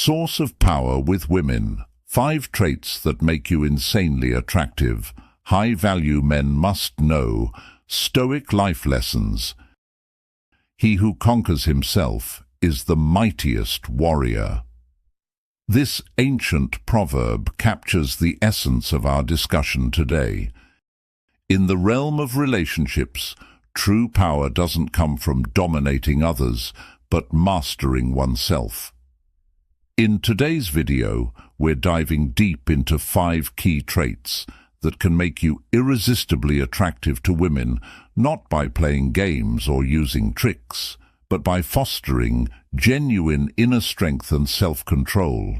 Source of power with women. 5 traits that make you insanely attractive. High-value men must know. Stoic life lessons. He who conquers himself is the mightiest warrior. This ancient proverb captures the essence of our discussion today. In the realm of relationships, true power doesn't come from dominating others, but mastering oneself. In today's video, we're diving deep into 5 key traits that can make you irresistibly attractive to women, not by playing games or using tricks, but by fostering genuine inner strength and self-control.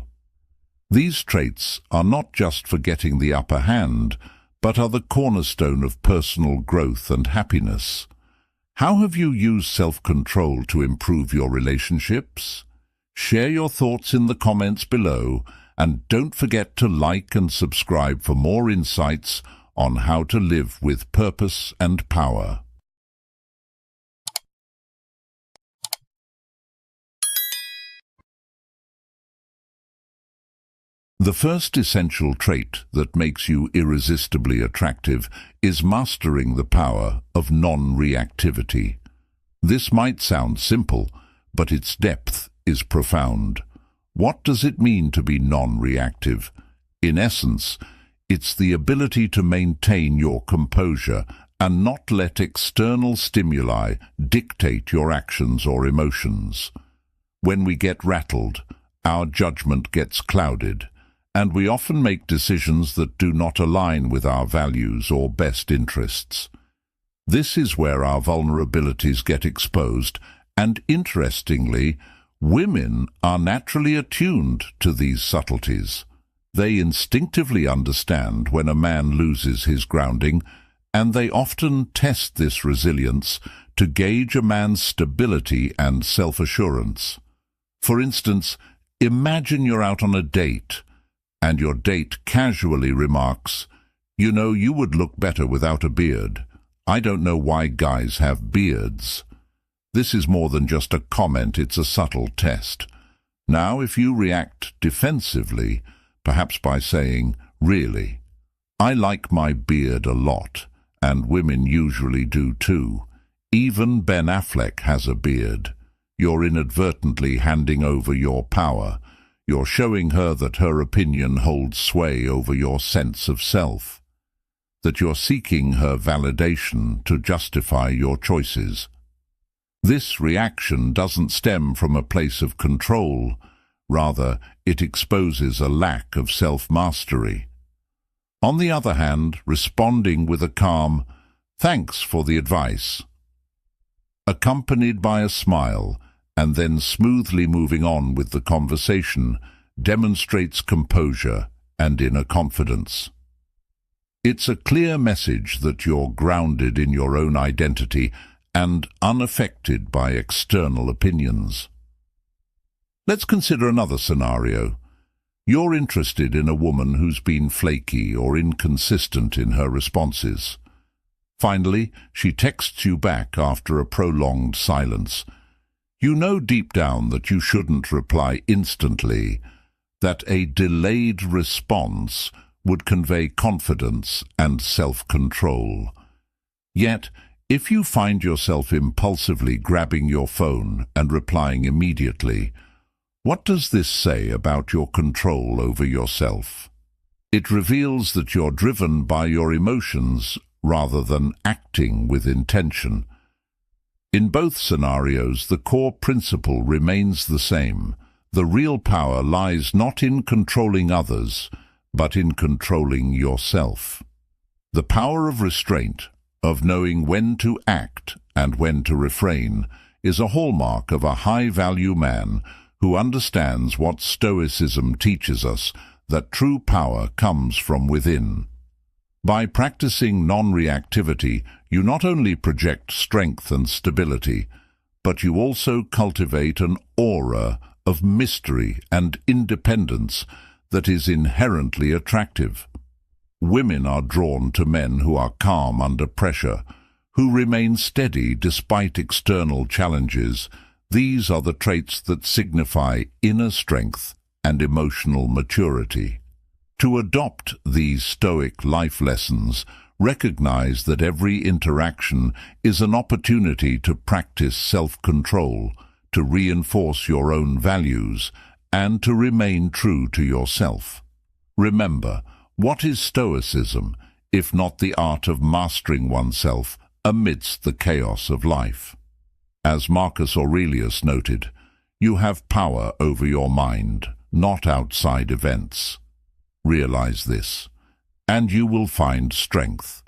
These traits are not just for getting the upper hand, but are the cornerstone of personal growth and happiness. How have you used self-control to improve your relationships? Share your thoughts in the comments below, and don't forget to like and subscribe for more insights on how to live with purpose and power. The first essential trait that makes you irresistibly attractive is mastering the power of non-reactivity. This might sound simple, but its depth is profound. What does it mean to be non-reactive? In essence, it's the ability to maintain your composure and not let external stimuli dictate your actions or emotions. When we get rattled, our judgment gets clouded, and we often make decisions that do not align with our values or best interests. This is where our vulnerabilities get exposed, and interestingly, women are naturally attuned to these subtleties. They instinctively understand when a man loses his grounding, and they often test this resilience to gauge a man's stability and self-assurance. For instance, imagine you're out on a date, and your date casually remarks, "You know, you would look better without a beard. I don't know why guys have beards." This is more than just a comment, it's a subtle test. Now, if you react defensively, perhaps by saying, "Really, I like my beard a lot, and women usually do too. Even Ben Affleck has a beard," you're inadvertently handing over your power. You're showing her that her opinion holds sway over your sense of self, that you're seeking her validation to justify your choices. This reaction doesn't stem from a place of control. Rather, it exposes a lack of self-mastery. On the other hand, responding with a calm, "Thanks for the advice," accompanied by a smile, and then smoothly moving on with the conversation, demonstrates composure and inner confidence. It's a clear message that you're grounded in your own identity and unaffected by external opinions. Let's consider another scenario. You're interested in a woman who's been flaky or inconsistent in her responses. Finally, she texts you back after a prolonged silence. You know deep down that you shouldn't reply instantly, that a delayed response would convey confidence and self-control. Yet, if you find yourself impulsively grabbing your phone and replying immediately, what does this say about your control over yourself? It reveals that you're driven by your emotions rather than acting with intention. In both scenarios, the core principle remains the same. The real power lies not in controlling others, but in controlling yourself. The power of restraint, of knowing when to act and when to refrain, is a hallmark of a high-value man who understands what Stoicism teaches us, that true power comes from within. By practicing non-reactivity, you not only project strength and stability, but you also cultivate an aura of mystery and independence that is inherently attractive. Women are drawn to men who are calm under pressure, who remain steady despite external challenges. These are the traits that signify inner strength and emotional maturity. To adopt these Stoic life lessons, recognize that every interaction is an opportunity to practice self-control, to reinforce your own values, and to remain true to yourself. Remember, what is Stoicism, if not the art of mastering oneself amidst the chaos of life? As Marcus Aurelius noted, you have power over your mind, not outside events. Realize this, and you will find strength.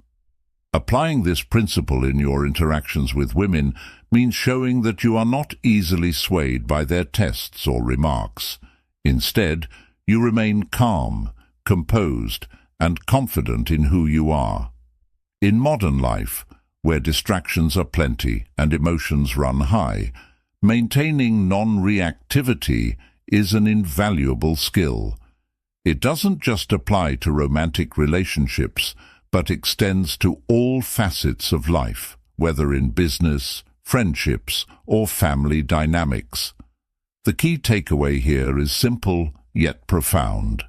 Applying this principle in your interactions with women means showing that you are not easily swayed by their tests or remarks. Instead, you remain calm, composed, and confident in who you are. In modern life, where distractions are plenty and emotions run high, maintaining non-reactivity is an invaluable skill. It doesn't just apply to romantic relationships, but extends to all facets of life, whether in business, friendships, or family dynamics. The key takeaway here is simple yet profound.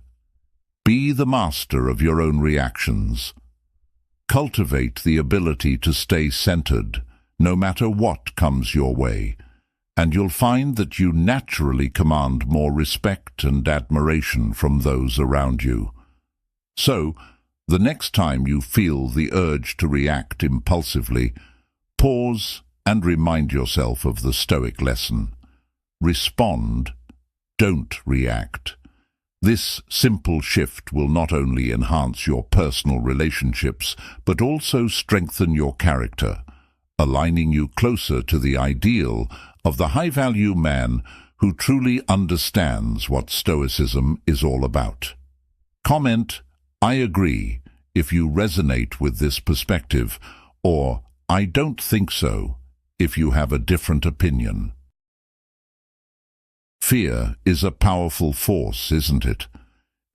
Be the master of your own reactions. Cultivate the ability to stay centered, no matter what comes your way, and you'll find that you naturally command more respect and admiration from those around you. So, the next time you feel the urge to react impulsively, pause and remind yourself of the Stoic lesson. Respond, don't react. This simple shift will not only enhance your personal relationships, but also strengthen your character, aligning you closer to the ideal of the high-value man who truly understands what Stoicism is all about. Comment, "I agree," if you resonate with this perspective, or "I don't think so," if you have a different opinion. Fear is a powerful force, isn't it?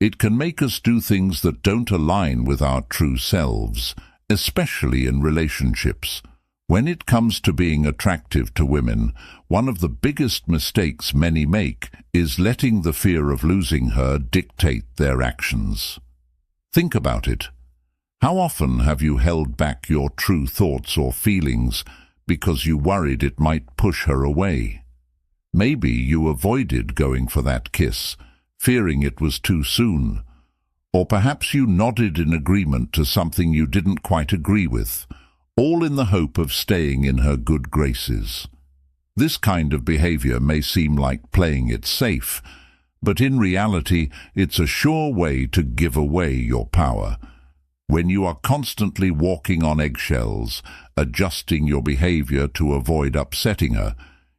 It can make us do things that don't align with our true selves, especially in relationships. When it comes to being attractive to women, one of the biggest mistakes many make is letting the fear of losing her dictate their actions. Think about it. How often have you held back your true thoughts or feelings because you worried it might push her away? Maybe you avoided going for that kiss, fearing it was too soon. Or perhaps you nodded in agreement to something you didn't quite agree with, all in the hope of staying in her good graces. This kind of behavior may seem like playing it safe, but in reality it's a sure way to give away your power. When you are constantly walking on eggshells, adjusting your behavior to avoid upsetting her,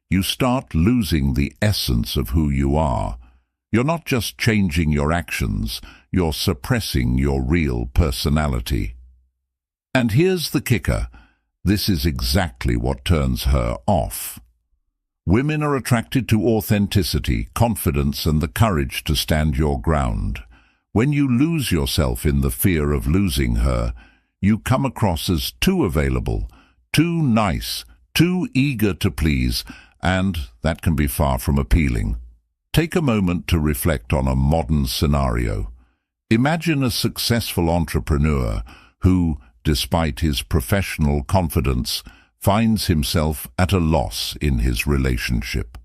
you start losing the essence of who you are. You're not just changing your actions, you're suppressing your real personality. And here's the kicker. This is exactly what turns her off. Women are attracted to authenticity, confidence, and the courage to stand your ground. When you lose yourself in the fear of losing her, you come across as too available, too nice, too eager to please, and that can be far from appealing. Take a moment to reflect on a modern scenario. Imagine a successful entrepreneur who, despite his professional confidence, finds himself at a loss in his relationship.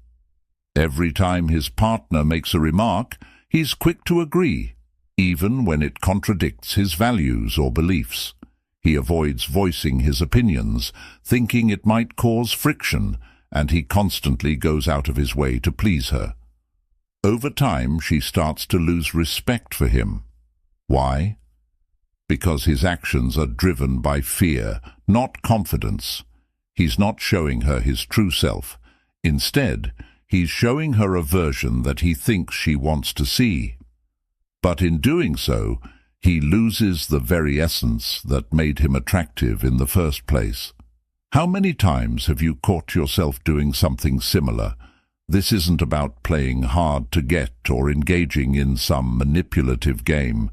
Every time his partner makes a remark, he's quick to agree, even when it contradicts his values or beliefs. He avoids voicing his opinions, thinking it might cause friction, and he constantly goes out of his way to please her. Over time, she starts to lose respect for him. Why? Because his actions are driven by fear, not confidence. He's not showing her his true self. Instead, he's showing her a version that he thinks she wants to see. But in doing so, he loses the very essence that made him attractive in the first place. How many times have you caught yourself doing something similar? This isn't about playing hard to get or engaging in some manipulative game.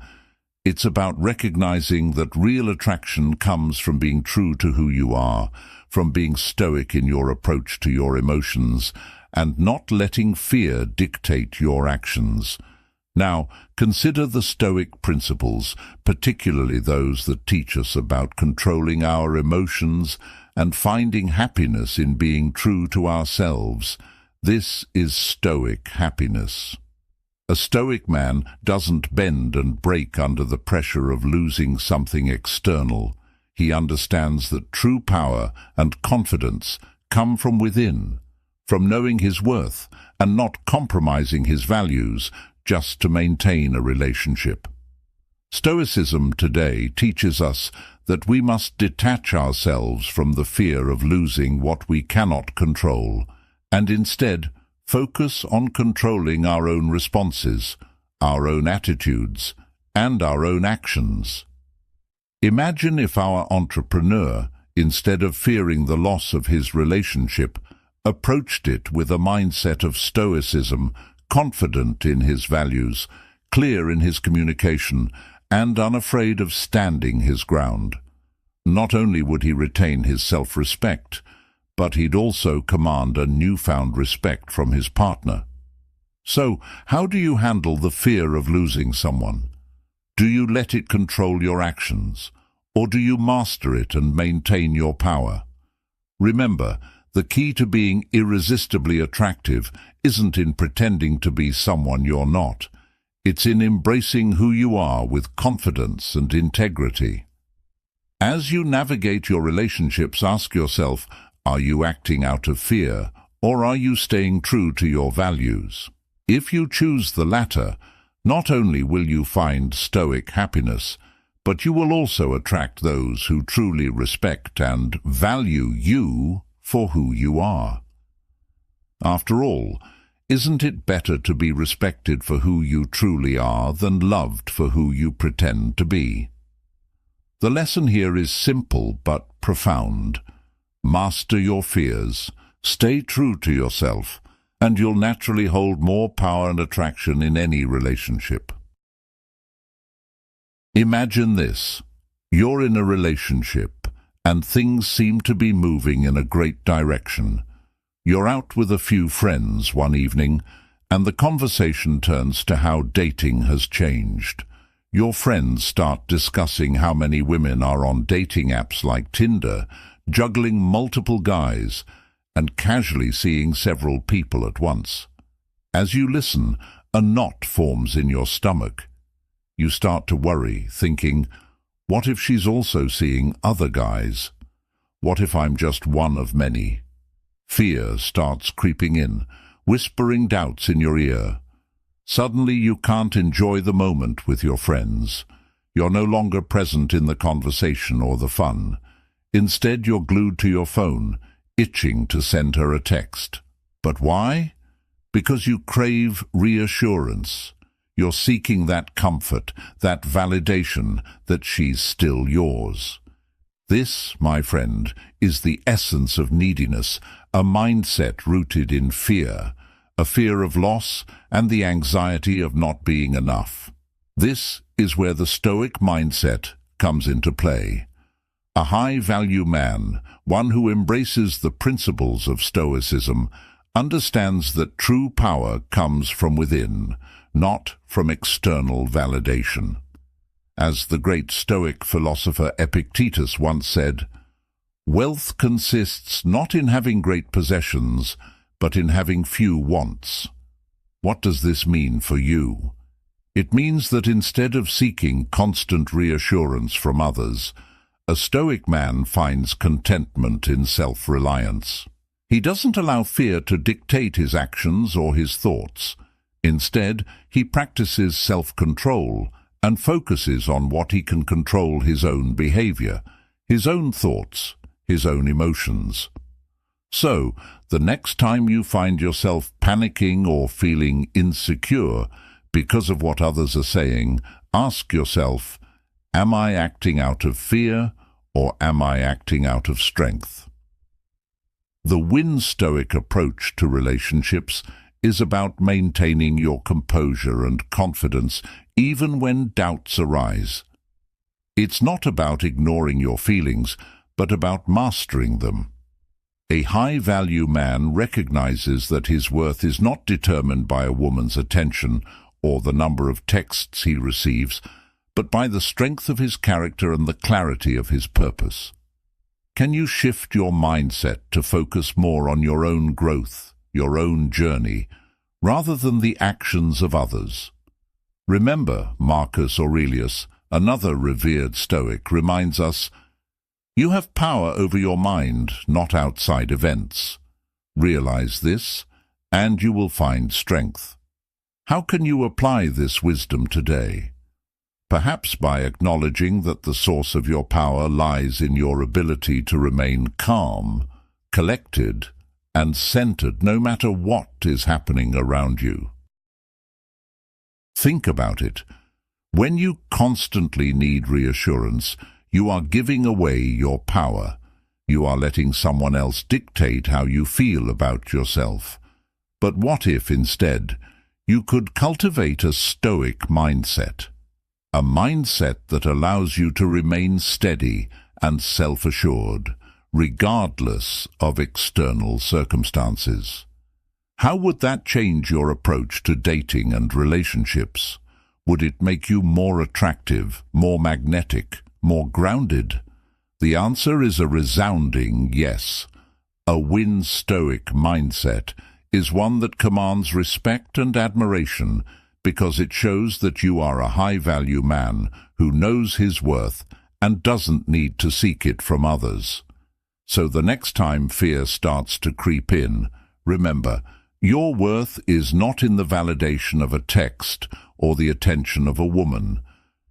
It's about recognizing that real attraction comes from being true to who you are, from being stoic in your approach to your emotions, and not letting fear dictate your actions. Now, consider the Stoic principles, particularly those that teach us about controlling our emotions and finding happiness in being true to ourselves. This is Stoic happiness. A Stoic man doesn't bend and break under the pressure of losing something external. He understands that true power and confidence come from within, from knowing his worth and not compromising his values just to maintain a relationship. Stoicism today teaches us that we must detach ourselves from the fear of losing what we cannot control, and instead focus on controlling our own responses, our own attitudes, and our own actions. Imagine if our entrepreneur, instead of fearing the loss of his relationship, approached it with a mindset of stoicism, confident in his values, clear in his communication, and unafraid of standing his ground. Not only would he retain his self-respect, but he'd also command a newfound respect from his partner. So, how do you handle the fear of losing someone? Do you let it control your actions, or do you master it and maintain your power? Remember, the key to being irresistibly attractive isn't in pretending to be someone you're not. It's in embracing who you are with confidence and integrity. As you navigate your relationships, ask yourself, are you acting out of fear, or are you staying true to your values? If you choose the latter, not only will you find Stoic happiness, but you will also attract those who truly respect and value you for who you are. After all, isn't it better to be respected for who you truly are than loved for who you pretend to be? The lesson here is simple but profound. Master your fears, stay true to yourself, and you'll naturally hold more power and attraction in any relationship. Imagine this. You're in a relationship, and things seem to be moving in a great direction. You're out with a few friends one evening, and the conversation turns to how dating has changed. Your friends start discussing how many women are on dating apps like Tinder, juggling multiple guys, and casually seeing several people at once. As you listen, a knot forms in your stomach. You start to worry, thinking, what if she's also seeing other guys? What if I'm just one of many? Fear starts creeping in, whispering doubts in your ear. Suddenly you can't enjoy the moment with your friends. You're no longer present in the conversation or the fun. Instead, you're glued to your phone, itching to send her a text. But why? Because you crave reassurance. You're seeking that comfort, that validation that she's still yours. This, my friend, is the essence of neediness, a mindset rooted in fear, a fear of loss and the anxiety of not being enough. This is where the Stoic mindset comes into play. A high-value man, one who embraces the principles of Stoicism, understands that true power comes from within, not from external validation. As the great Stoic philosopher Epictetus once said, "Wealth consists not in having great possessions, but in having few wants." What does this mean for you? It means that instead of seeking constant reassurance from others, a Stoic man finds contentment in self-reliance. He doesn't allow fear to dictate his actions or his thoughts. Instead, he practices self-control and focuses on what he can control: his own behavior, his own thoughts, his own emotions. So, the next time you find yourself panicking or feeling insecure because of what others are saying, ask yourself, am I acting out of fear or am I acting out of strength? The Win Stoic approach to relationships is about maintaining your composure and confidence even when doubts arise. It's not about ignoring your feelings, but about mastering them. A high-value man recognizes that his worth is not determined by a woman's attention or the number of texts he receives, but by the strength of his character and the clarity of his purpose. Can you shift your mindset to focus more on your own growth, your own journey, rather than the actions of others? Remember, Marcus Aurelius, another revered Stoic, reminds us, "You have power over your mind, not outside events. Realize this, and you will find strength." How can you apply this wisdom today? Perhaps by acknowledging that the source of your power lies in your ability to remain calm, collected, and centered no matter what is happening around you. Think about it. When you constantly need reassurance, you are giving away your power. You are letting someone else dictate how you feel about yourself. But what if, instead, you could cultivate a Stoic mindset? A mindset that allows you to remain steady and self-assured, regardless of external circumstances. How would that change your approach to dating and relationships? Would it make you more attractive, more magnetic, more grounded? The answer is a resounding yes. A win Stoic mindset is one that commands respect and admiration because it shows that you are a high-value man who knows his worth and doesn't need to seek it from others. So the next time fear starts to creep in, remember, your worth is not in the validation of a text or the attention of a woman.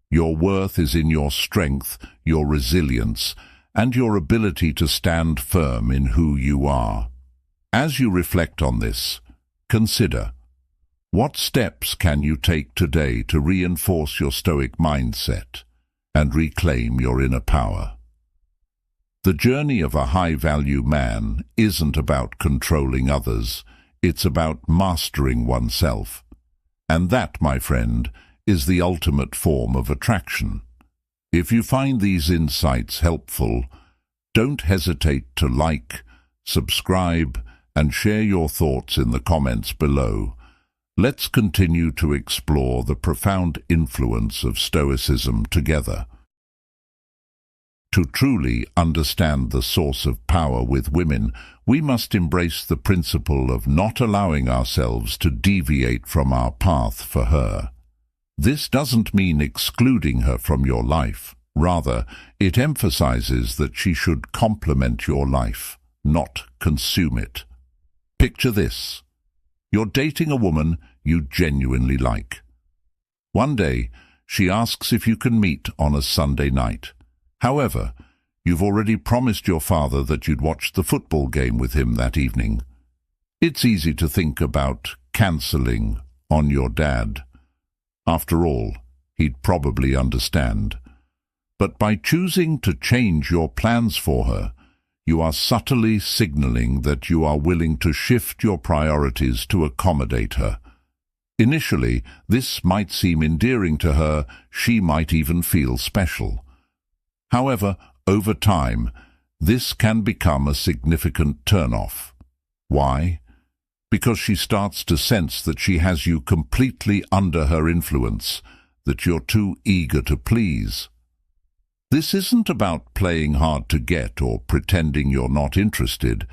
Your worth is in your strength, your resilience, and your ability to stand firm in who you are. As you reflect on this, consider, what steps can you take today to reinforce your Stoic mindset and reclaim your inner power? The journey of a high-value man isn't about controlling others, it's about mastering oneself. And that, my friend, is the ultimate form of attraction. If you find these insights helpful, don't hesitate to like, subscribe, and share your thoughts in the comments below. Let's continue to explore the profound influence of Stoicism together. To truly understand the source of power with women, we must embrace the principle of not allowing ourselves to deviate from our path for her. This doesn't mean excluding her from your life. Rather, it emphasizes that she should complement your life, not consume it. Picture this. You're dating a woman you genuinely like. One day, she asks if you can meet on a Sunday night. However, you've already promised your father that you'd watch the football game with him that evening. It's easy to think about cancelling on your dad. After all, he'd probably understand. But by choosing to change your plans for her, you are subtly signaling that you are willing to shift your priorities to accommodate her. Initially, this might seem endearing to her, she might even feel special. However, over time, this can become a significant turn-off. Why? Because she starts to sense that she has you completely under her influence, that you're too eager to please. This isn't about playing hard to get or pretending you're not interested.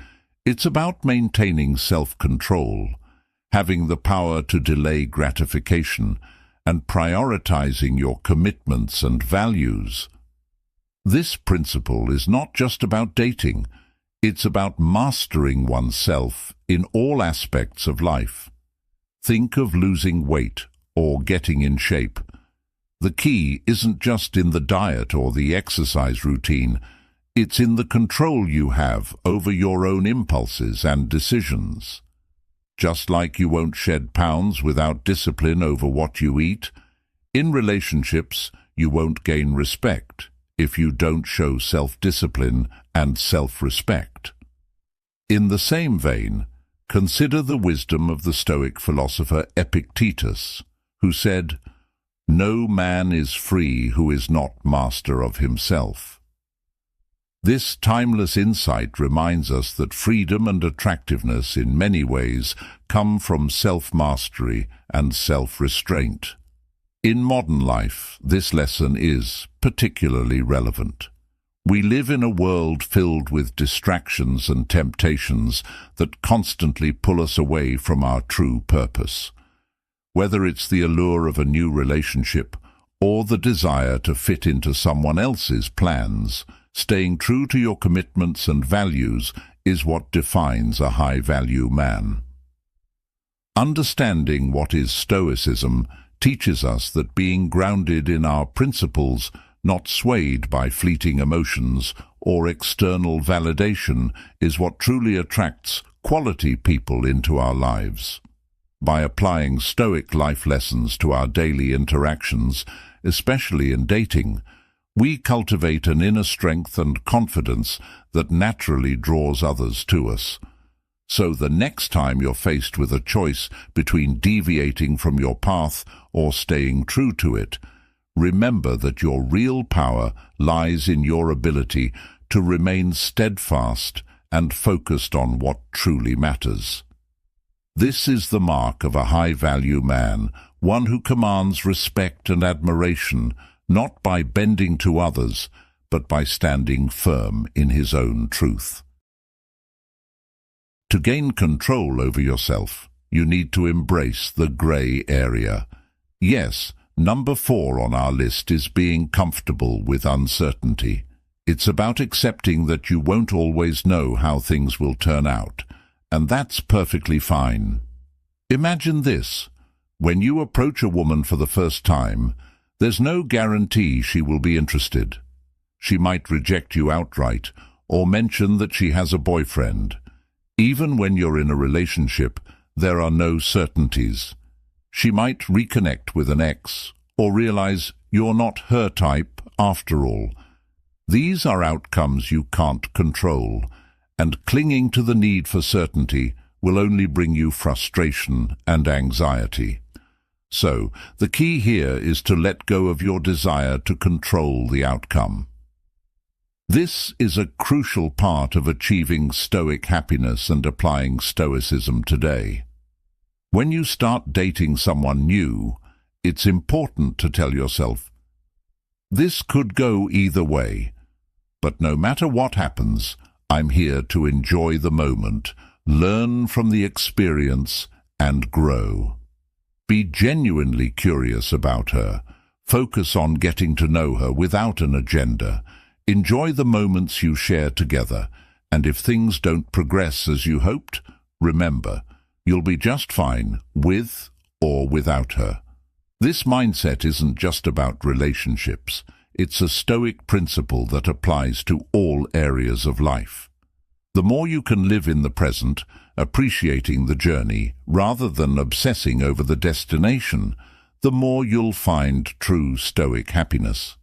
It's about maintaining self-control, having the power to delay gratification, and prioritizing your commitments and values. This principle is not just about dating. It's about mastering oneself in all aspects of life. Think of losing weight or getting in shape. The key isn't just in the diet or the exercise routine. It's in the control you have over your own impulses and decisions. Just like you won't shed pounds without discipline over what you eat, in relationships you won't gain respect if you don't show self-discipline and self-respect. In the same vein, consider the wisdom of the Stoic philosopher Epictetus, who said, "No man is free who is not master of himself." This timeless insight reminds us that freedom and attractiveness in many ways come from self-mastery and self-restraint. In modern life, this lesson is particularly relevant. We live in a world filled with distractions and temptations that constantly pull us away from our true purpose. Whether it's the allure of a new relationship or the desire to fit into someone else's plans, staying true to your commitments and values is what defines a high-value man. Understanding what is Stoicism teaches us that being grounded in our principles, not swayed by fleeting emotions or external validation, is what truly attracts quality people into our lives. By applying Stoic life lessons to our daily interactions, especially in dating, we cultivate an inner strength and confidence that naturally draws others to us. So the next time you're faced with a choice between deviating from your path or staying true to it, remember that your real power lies in your ability to remain steadfast and focused on what truly matters. This is the mark of a high-value man, one who commands respect and admiration, not by bending to others, but by standing firm in his own truth. To gain control over yourself, you need to embrace the grey area. Yes, number 4 on our list is being comfortable with uncertainty. It's about accepting that you won't always know how things will turn out, and that's perfectly fine. Imagine this. When you approach a woman for the first time, there's no guarantee she will be interested. She might reject you outright or mention that she has a boyfriend. Even when you're in a relationship, there are no certainties. She might reconnect with an ex or realize you're not her type after all. These are outcomes you can't control, and clinging to the need for certainty will only bring you frustration and anxiety. So, the key here is to let go of your desire to control the outcome. This is a crucial part of achieving Stoic happiness and applying Stoicism today. When you start dating someone new, it's important to tell yourself, this could go either way, but no matter what happens, I'm here to enjoy the moment, learn from the experience, and grow. Be genuinely curious about her. Focus on getting to know her without an agenda. Enjoy the moments you share together, and if things don't progress as you hoped, remember, you'll be just fine with or without her. This mindset isn't just about relationships. It's a Stoic principle that applies to all areas of life. The more you can live in the present, appreciating the journey rather than obsessing over the destination, the more you'll find true Stoic happiness.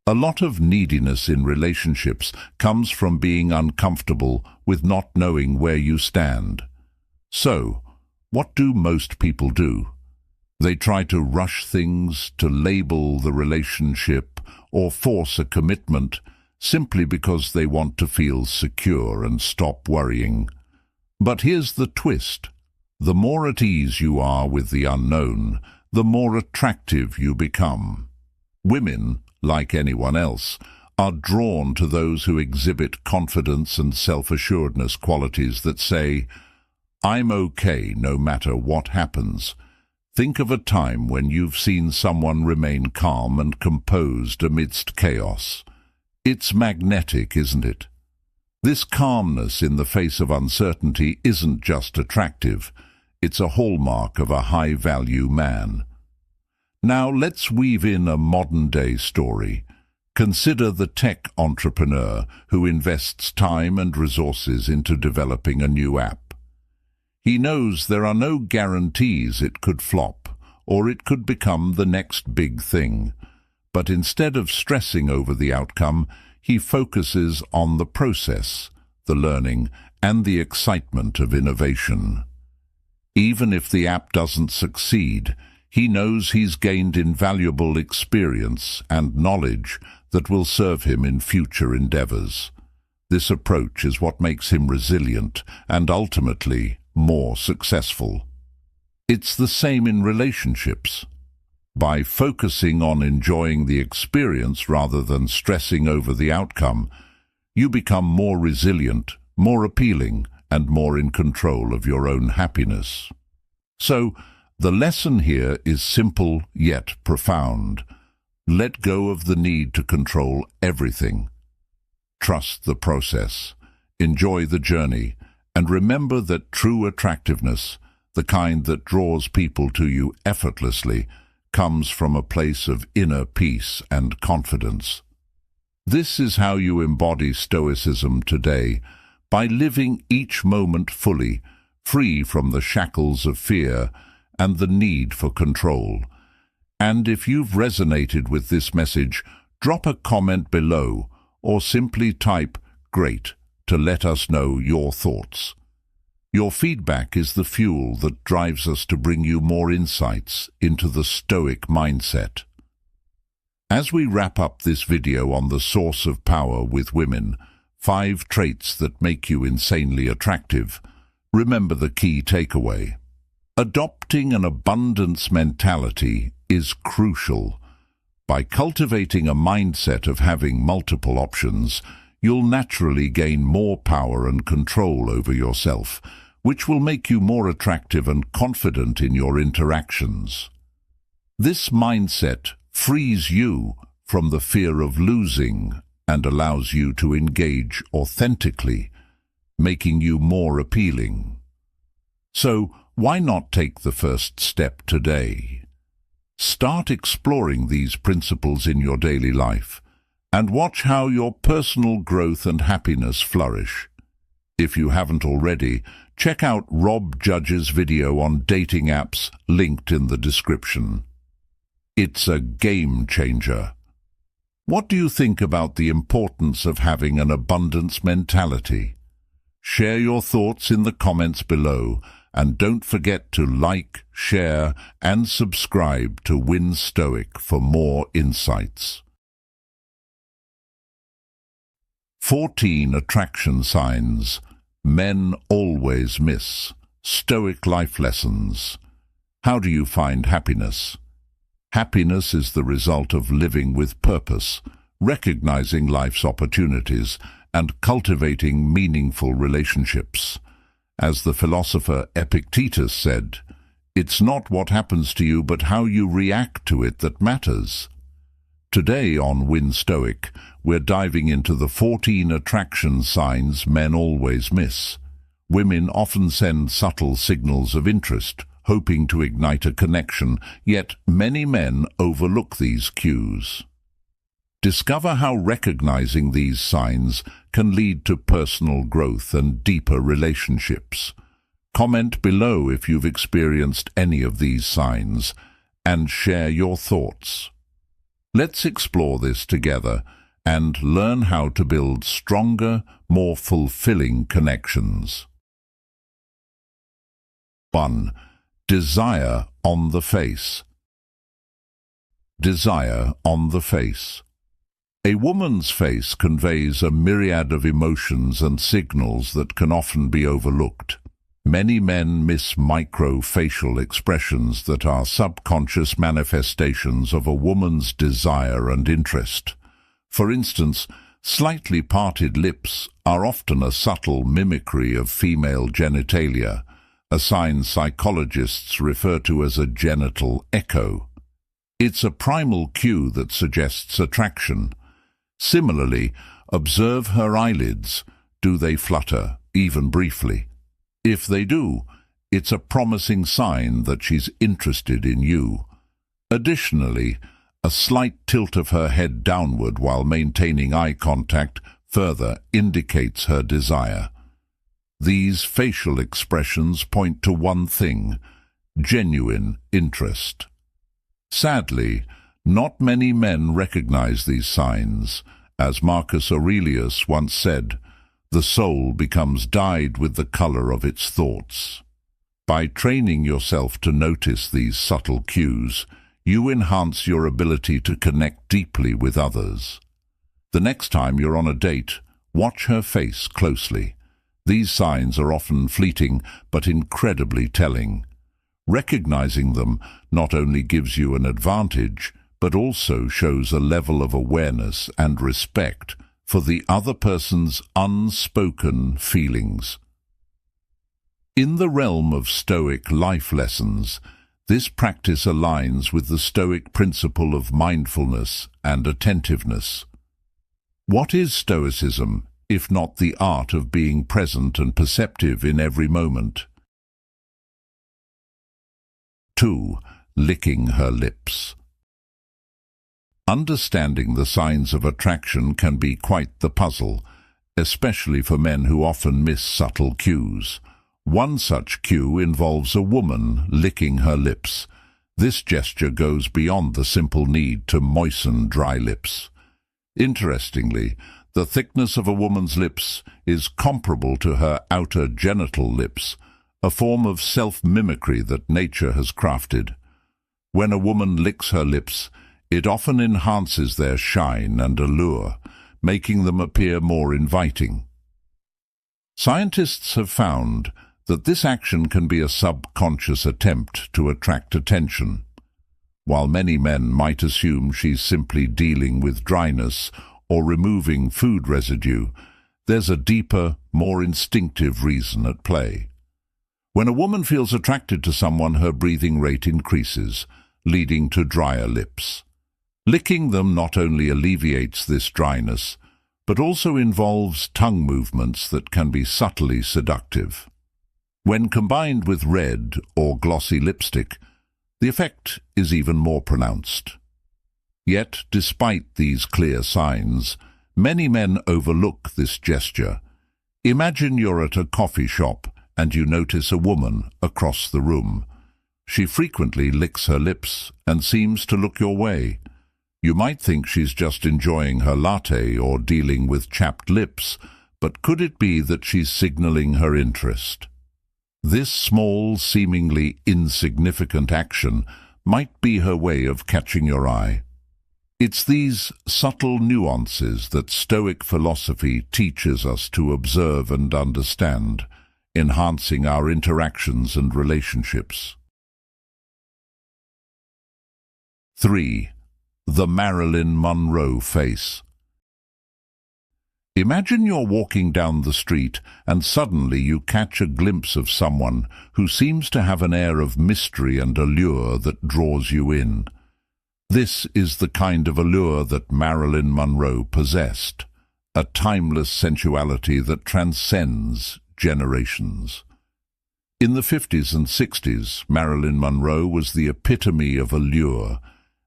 A lot of neediness in relationships comes from being uncomfortable with not knowing where you stand. So, what do most people do? They try to rush things, to label the relationship, or force a commitment simply because they want to feel secure and stop worrying. But here's the twist. The more at ease you are with the unknown, the more attractive you become. Women, like anyone else, are drawn to those who exhibit confidence and self-assuredness, qualities that say, I'm okay no matter what happens. Think of a time when you've seen someone remain calm and composed amidst chaos. It's magnetic, isn't it? This calmness in the face of uncertainty isn't just attractive, it's a hallmark of a high-value man. Now let's weave in a modern-day story. Consider the tech entrepreneur who invests time and resources into developing a new app. He knows there are no guarantees it could flop, or it could become the next big thing. But instead of stressing over the outcome, he focuses on the process, the learning, and the excitement of innovation. Even if the app doesn't succeed, he knows he's gained invaluable experience and knowledge that will serve him in future endeavors. This approach is what makes him resilient and ultimately more successful. It's the same in relationships. By focusing on enjoying the experience rather than stressing over the outcome, you become more resilient, more appealing, and more in control of your own happiness. So, the lesson here is simple yet profound. Let go of the need to control everything. Trust the process, enjoy the journey, and remember that true attractiveness, the kind that draws people to you effortlessly, comes from a place of inner peace and confidence. This is how you embody Stoicism today, by living each moment fully, free from the shackles of fear and the need for control. And if you've resonated with this message, drop a comment below or simply type "Great" to let us know your thoughts. Your feedback is the fuel that drives us to bring you more insights into the Stoic mindset. As we wrap up this video on the source of power with women, 5 traits that make you insanely attractive, remember the key takeaway. Adopting an abundance mentality is crucial. By cultivating a mindset of having multiple options, you'll naturally gain more power and control over yourself, which will make you more attractive and confident in your interactions. This mindset frees you from the fear of losing and allows you to engage authentically, making you more appealing. So, why not take the first step today? Start exploring these principles in your daily life and watch how your personal growth and happiness flourish. If you haven't already, check out Rob Judge's video on dating apps linked in the description. It's a game changer. What do you think about the importance of having an abundance mentality? Share your thoughts in the comments below, and don't forget to like, share, and subscribe to Win Stoic for more insights. 14 attraction signs men always miss. Stoic life lessons. How do you find happiness? Happiness is the result of living with purpose, recognizing life's opportunities, and cultivating meaningful relationships. As the philosopher Epictetus said, "It's not what happens to you, but how you react to it that matters." Today on Win Stoic, we're diving into the 14 attraction signs men always miss. Women often send subtle signals of interest, hoping to ignite a connection, yet many men overlook these cues. Discover how recognizing these signs can lead to personal growth and deeper relationships. Comment below if you've experienced any of these signs, and share your thoughts. Let's explore this together and learn how to build stronger, more fulfilling connections. 1. Desire on the face. Desire on the face. A woman's face conveys a myriad of emotions and signals that can often be overlooked. Many men miss micro-facial expressions that are subconscious manifestations of a woman's desire and interest. For instance, slightly parted lips are often a subtle mimicry of female genitalia, a sign psychologists refer to as a genital echo. It's a primal cue that suggests attraction. Similarly, observe her eyelids. Do they flutter, even briefly? If they do, it's a promising sign that she's interested in you. Additionally, a slight tilt of her head downward while maintaining eye contact further indicates her desire. These facial expressions point to one thing: genuine interest. Sadly, not many men recognize these signs. As Marcus Aurelius once said, "The soul becomes dyed with the color of its thoughts." By training yourself to notice these subtle cues, you enhance your ability to connect deeply with others. The next time you're on a date, Watch her face closely. These signs are often fleeting but incredibly telling. Recognizing them not only gives you an advantage, but also shows a level of awareness and respect for the other person's unspoken feelings. In the realm of Stoic life lessons, this practice aligns with the Stoic principle of mindfulness and attentiveness. What is Stoicism, if not the art of being present and perceptive in every moment? 2. Licking her lips. Understanding the signs of attraction can be quite the puzzle, especially for men who often miss subtle cues. One such cue involves a woman licking her lips. This gesture goes beyond the simple need to moisten dry lips. Interestingly, the thickness of a woman's lips is comparable to her outer genital lips, a form of self-mimicry that nature has crafted. When a woman licks her lips, it often enhances their shine and allure, making them appear more inviting. Scientists have found that this action can be a subconscious attempt to attract attention. While many men might assume she's simply dealing with dryness or removing food residue, there's a deeper, more instinctive reason at play. When a woman feels attracted to someone, her breathing rate increases, leading to drier lips. Licking them not only alleviates this dryness, but also involves tongue movements that can be subtly seductive. When combined with red or glossy lipstick, the effect is even more pronounced. Yet, despite these clear signs, many men overlook this gesture. Imagine you're at a coffee shop and you notice a woman across the room. She frequently licks her lips and seems to look your way. You might think she's just enjoying her latte or dealing with chapped lips, but could it be that she's signaling her interest? This small, seemingly insignificant action might be her way of catching your eye. It's these subtle nuances that Stoic philosophy teaches us to observe and understand, enhancing our interactions and relationships. 3. The Merilyn Monroe face. Imagine you're walking down the street and suddenly you catch a glimpse of someone who seems to have an air of mystery and allure that draws you in. This is the kind of allure that Merilyn Monroe possessed, a timeless sensuality that transcends generations. In the 50s and 60s, Merilyn Monroe was the epitome of allure,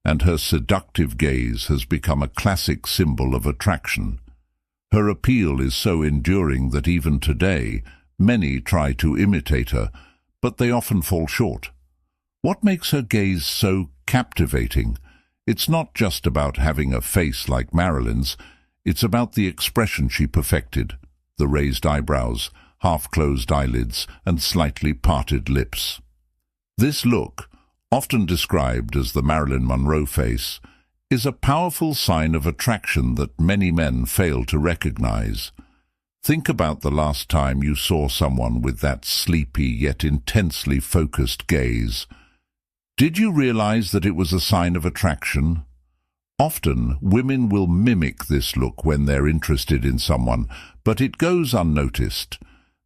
and her seductive gaze has become a classic symbol of attraction. Her appeal is so enduring that even today, many try to imitate her, but they often fall short. What makes her gaze so captivating? It's not just about having a face like Merilyn's, it's about the expression she perfected, the raised eyebrows, half-closed eyelids, and slightly parted lips. This look, often described as the Merilyn Monroe face, is a powerful sign of attraction that many men fail to recognize. Think about the last time you saw someone with that sleepy yet intensely focused gaze. Did you realize that it was a sign of attraction? Often, women will mimic this look when they're interested in someone, but it goes unnoticed.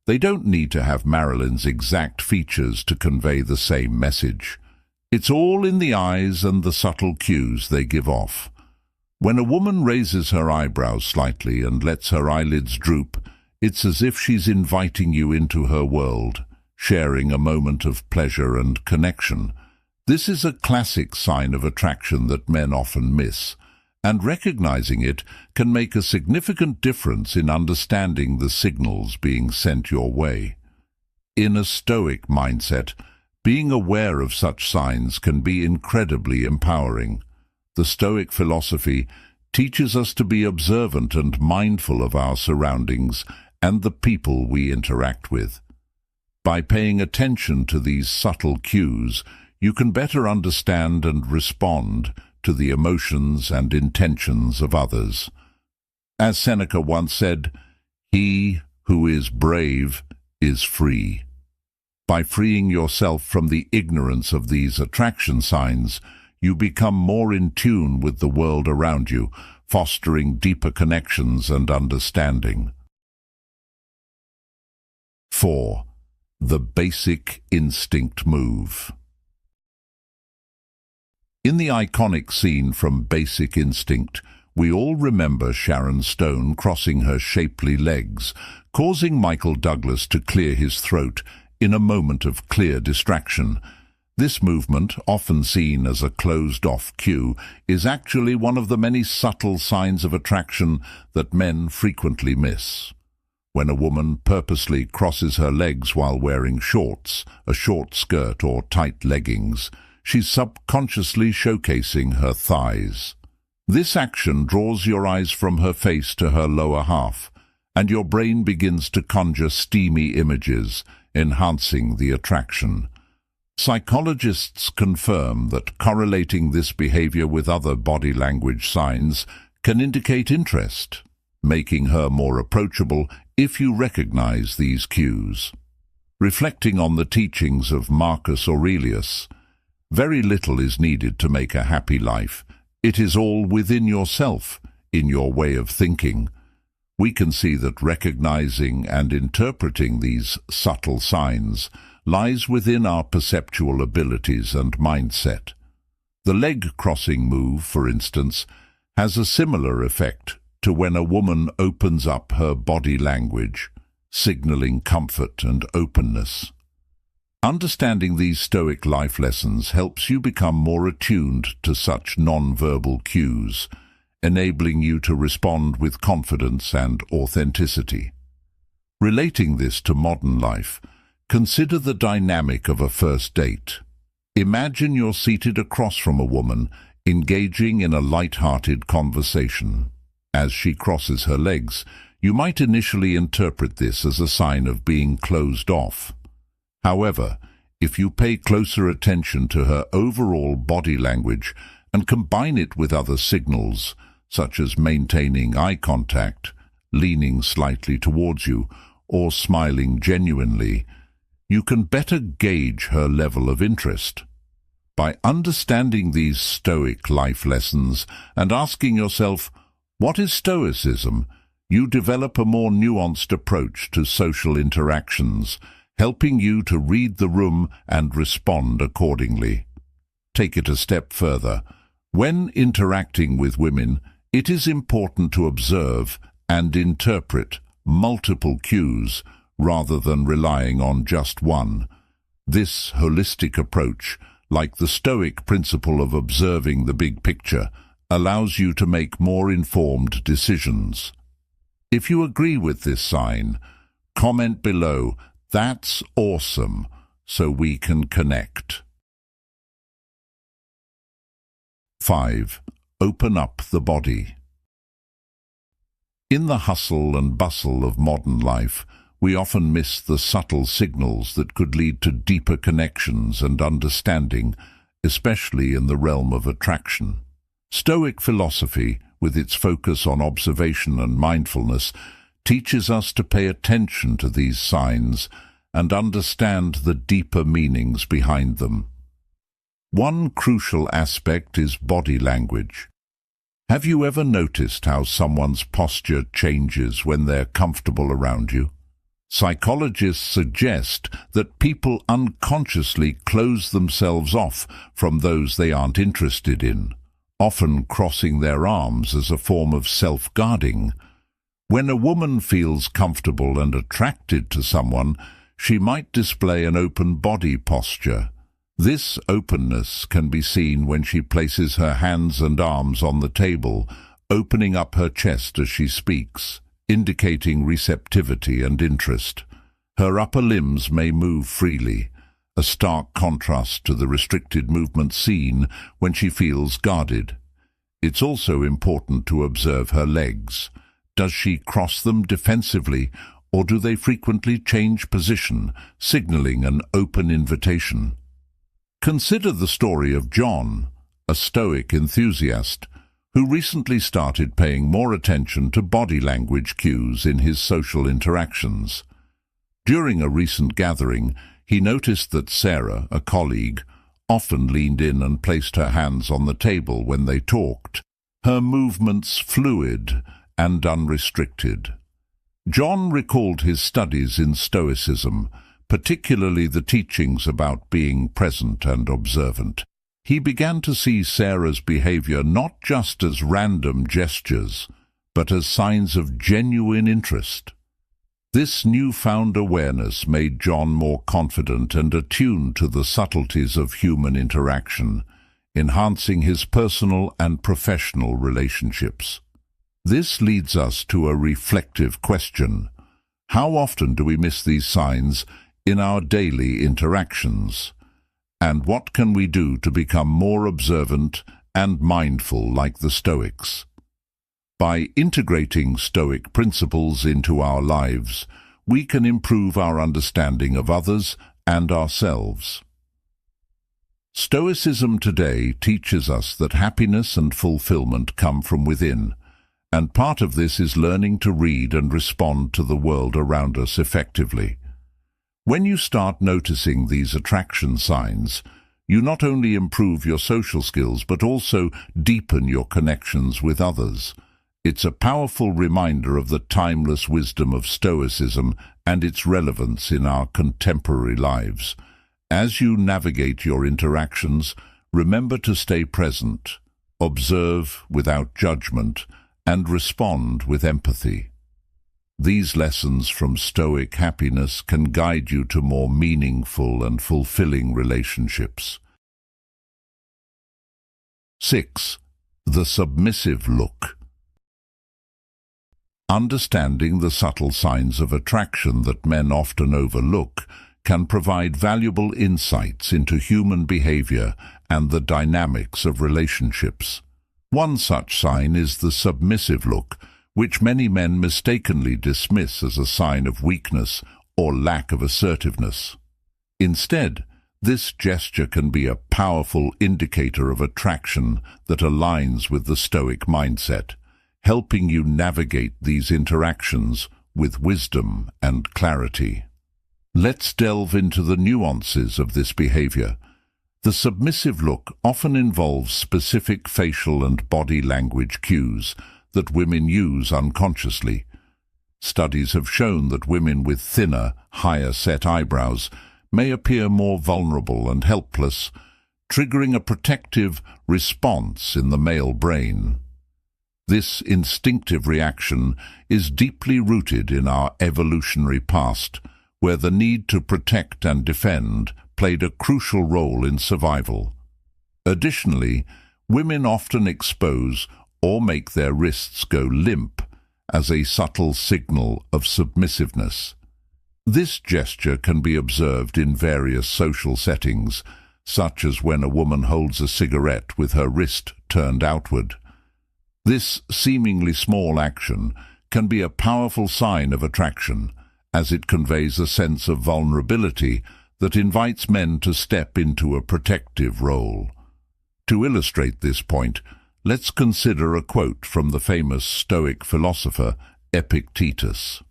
They don't need to have Merilyn's exact features to convey the same message. It's all in the eyes and the subtle cues they give off. When a woman raises her eyebrows slightly and lets her eyelids droop, it's as if she's inviting you into her world, sharing a moment of pleasure and connection. This is a classic sign of attraction that men often miss, and recognizing it can make a significant difference in understanding the signals being sent your way. In a Stoic mindset, being aware of such signs can be incredibly empowering. The Stoic philosophy teaches us to be observant and mindful of our surroundings and the people we interact with. By paying attention to these subtle cues, you can better understand and respond to the emotions and intentions of others. As Seneca once said, He who is brave is free. By freeing yourself from the ignorance of these attraction signs, you become more in tune with the world around you, fostering deeper connections and understanding. 4. The basic instinct move. In the iconic scene from Basic Instinct, we all remember Sharon Stone crossing her shapely legs, causing Michael Douglas to clear his throat in a moment of clear distraction. This movement, often seen as a closed-off cue, is actually one of the many subtle signs of attraction that men frequently miss. When a woman purposely crosses her legs while wearing shorts, a short skirt or tight leggings, she's subconsciously showcasing her thighs. This action draws your eyes from her face to her lower half, and your brain begins to conjure steamy images, enhancing the attraction. Psychologists confirm that correlating this behavior with other body language signs can indicate interest, making her more approachable if you recognize these cues. Reflecting on the teachings of Marcus Aurelius, very little is needed to make a happy life. It is all within yourself, in your way of thinking. We can see that recognizing and interpreting these subtle signs lies within our perceptual abilities and mindset. The leg-crossing move, for instance, has a similar effect to when a woman opens up her body language, signaling comfort and openness. Understanding these Stoic life lessons helps you become more attuned to such non-verbal cues, enabling you to respond with confidence and authenticity. Relating this to modern life, consider the dynamic of a first date. Imagine you're seated across from a woman, engaging in a light-hearted conversation. As she crosses her legs, you might initially interpret this as a sign of being closed off. However, if you pay closer attention to her overall body language and combine it with other signals, such as maintaining eye contact, leaning slightly towards you, or smiling genuinely, you can better gauge her level of interest. By understanding these Stoic life lessons and asking yourself, what is Stoicism? You develop a more nuanced approach to social interactions, helping you to read the room and respond accordingly. Take it a step further. When interacting with women, it is important to observe and interpret multiple cues rather than relying on just one. This holistic approach, like the Stoic principle of observing the big picture, allows you to make more informed decisions. If you agree with this sign, comment below, "That's awesome," so we can connect. 5. Open up the body. In the hustle and bustle of modern life, we often miss the subtle signals that could lead to deeper connections and understanding, especially in the realm of attraction. Stoic philosophy, with its focus on observation and mindfulness, teaches us to pay attention to these signs and understand the deeper meanings behind them. One crucial aspect is body language. Have you ever noticed how someone's posture changes when they're comfortable around you? Psychologists suggest that people unconsciously close themselves off from those they aren't interested in, often crossing their arms as a form of self-guarding. When a woman feels comfortable and attracted to someone, she might display an open body posture. This openness can be seen when she places her hands and arms on the table, opening up her chest as she speaks, indicating receptivity and interest. Her upper limbs may move freely, a stark contrast to the restricted movement seen when she feels guarded. It's also important to observe her legs. Does she cross them defensively, or do they frequently change position, signaling an open invitation? Consider the story of John, a Stoic enthusiast, who recently started paying more attention to body language cues in his social interactions. During a recent gathering, he noticed that Sarah, a colleague, often leaned in and placed her hands on the table when they talked, her movements fluid and unrestricted. John recalled his studies in Stoicism, particularly the teachings about being present and observant. He began to see Sarah's behavior not just as random gestures, but as signs of genuine interest. This newfound awareness made John more confident and attuned to the subtleties of human interaction, enhancing his personal and professional relationships. This leads us to a reflective question. How often do we miss these signs in our daily interactions? And what can we do to become more observant and mindful like the Stoics? By integrating Stoic principles into our lives, we can improve our understanding of others and ourselves. Stoicism today teaches us that happiness and fulfillment come from within, and part of this is learning to read and respond to the world around us effectively. When you start noticing these attraction signs, you not only improve your social skills but also deepen your connections with others. It's a powerful reminder of the timeless wisdom of Stoicism and its relevance in our contemporary lives. As you navigate your interactions, remember to stay present, observe without judgment, and respond with empathy. These lessons from Stoic happiness can guide you to more meaningful and fulfilling relationships. 6. The submissive look. Understanding the subtle signs of attraction that men often overlook can provide valuable insights into human behavior and the dynamics of relationships. One such sign is the submissive look, which many men mistakenly dismiss as a sign of weakness or lack of assertiveness. Instead, this gesture can be a powerful indicator of attraction that aligns with the Stoic mindset, helping you navigate these interactions with wisdom and clarity. Let's delve into the nuances of this behavior. The submissive look often involves specific facial and body language cues that women use unconsciously. Studies have shown that women with thinner, higher-set eyebrows may appear more vulnerable and helpless, triggering a protective response in the male brain. This instinctive reaction is deeply rooted in our evolutionary past, where the need to protect and defend played a crucial role in survival. Additionally, women often expose or make their wrists go limp as a subtle signal of submissiveness. This gesture can be observed in various social settings, such as when a woman holds a cigarette with her wrist turned outward. This seemingly small action can be a powerful sign of attraction, as it conveys a sense of vulnerability that invites men to step into a protective role. To illustrate this point, let's consider a quote from the famous Stoic philosopher Epictetus.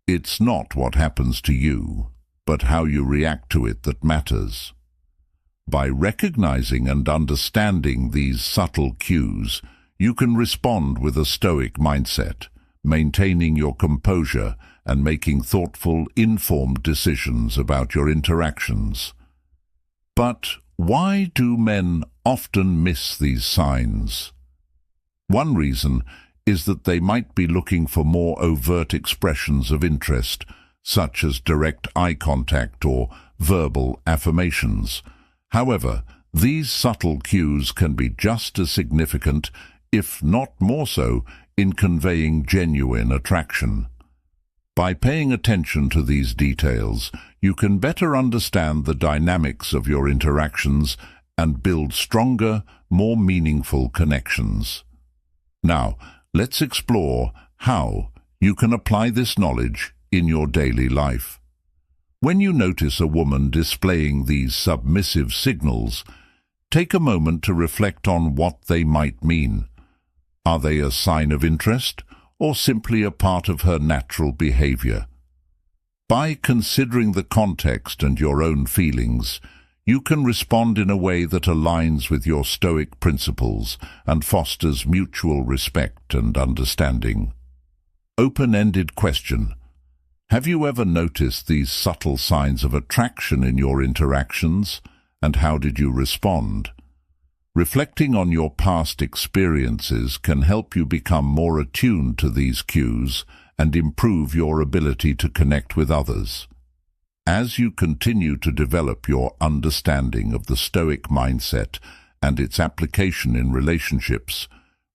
"It's not what happens to you, but how you react to it that matters." By recognizing and understanding these subtle cues, you can respond with a Stoic mindset, maintaining your composure and making thoughtful, informed decisions about your interactions. But why do men often miss these signs? One reason is that they might be looking for more overt expressions of interest, such as direct eye contact or verbal affirmations. However, these subtle cues can be just as significant, if not more so, in conveying genuine attraction. By paying attention to these details, you can better understand the dynamics of your interactions and build stronger, more meaningful connections. Now, let's explore how you can apply this knowledge in your daily life. When you notice a woman displaying these submissive signals, Take a moment to reflect on what they might mean. Are they a sign of interest, or simply a part of her natural behavior? By considering the context and your own feelings, you can respond in a way that aligns with your Stoic principles and fosters mutual respect and understanding. Open-ended question. Have you ever noticed these subtle signs of attraction in your interactions, and how did you respond? Reflecting on your past experiences can help you become more attuned to these cues and improve your ability to connect with others. As you continue to develop your understanding of the Stoic mindset and its application in relationships,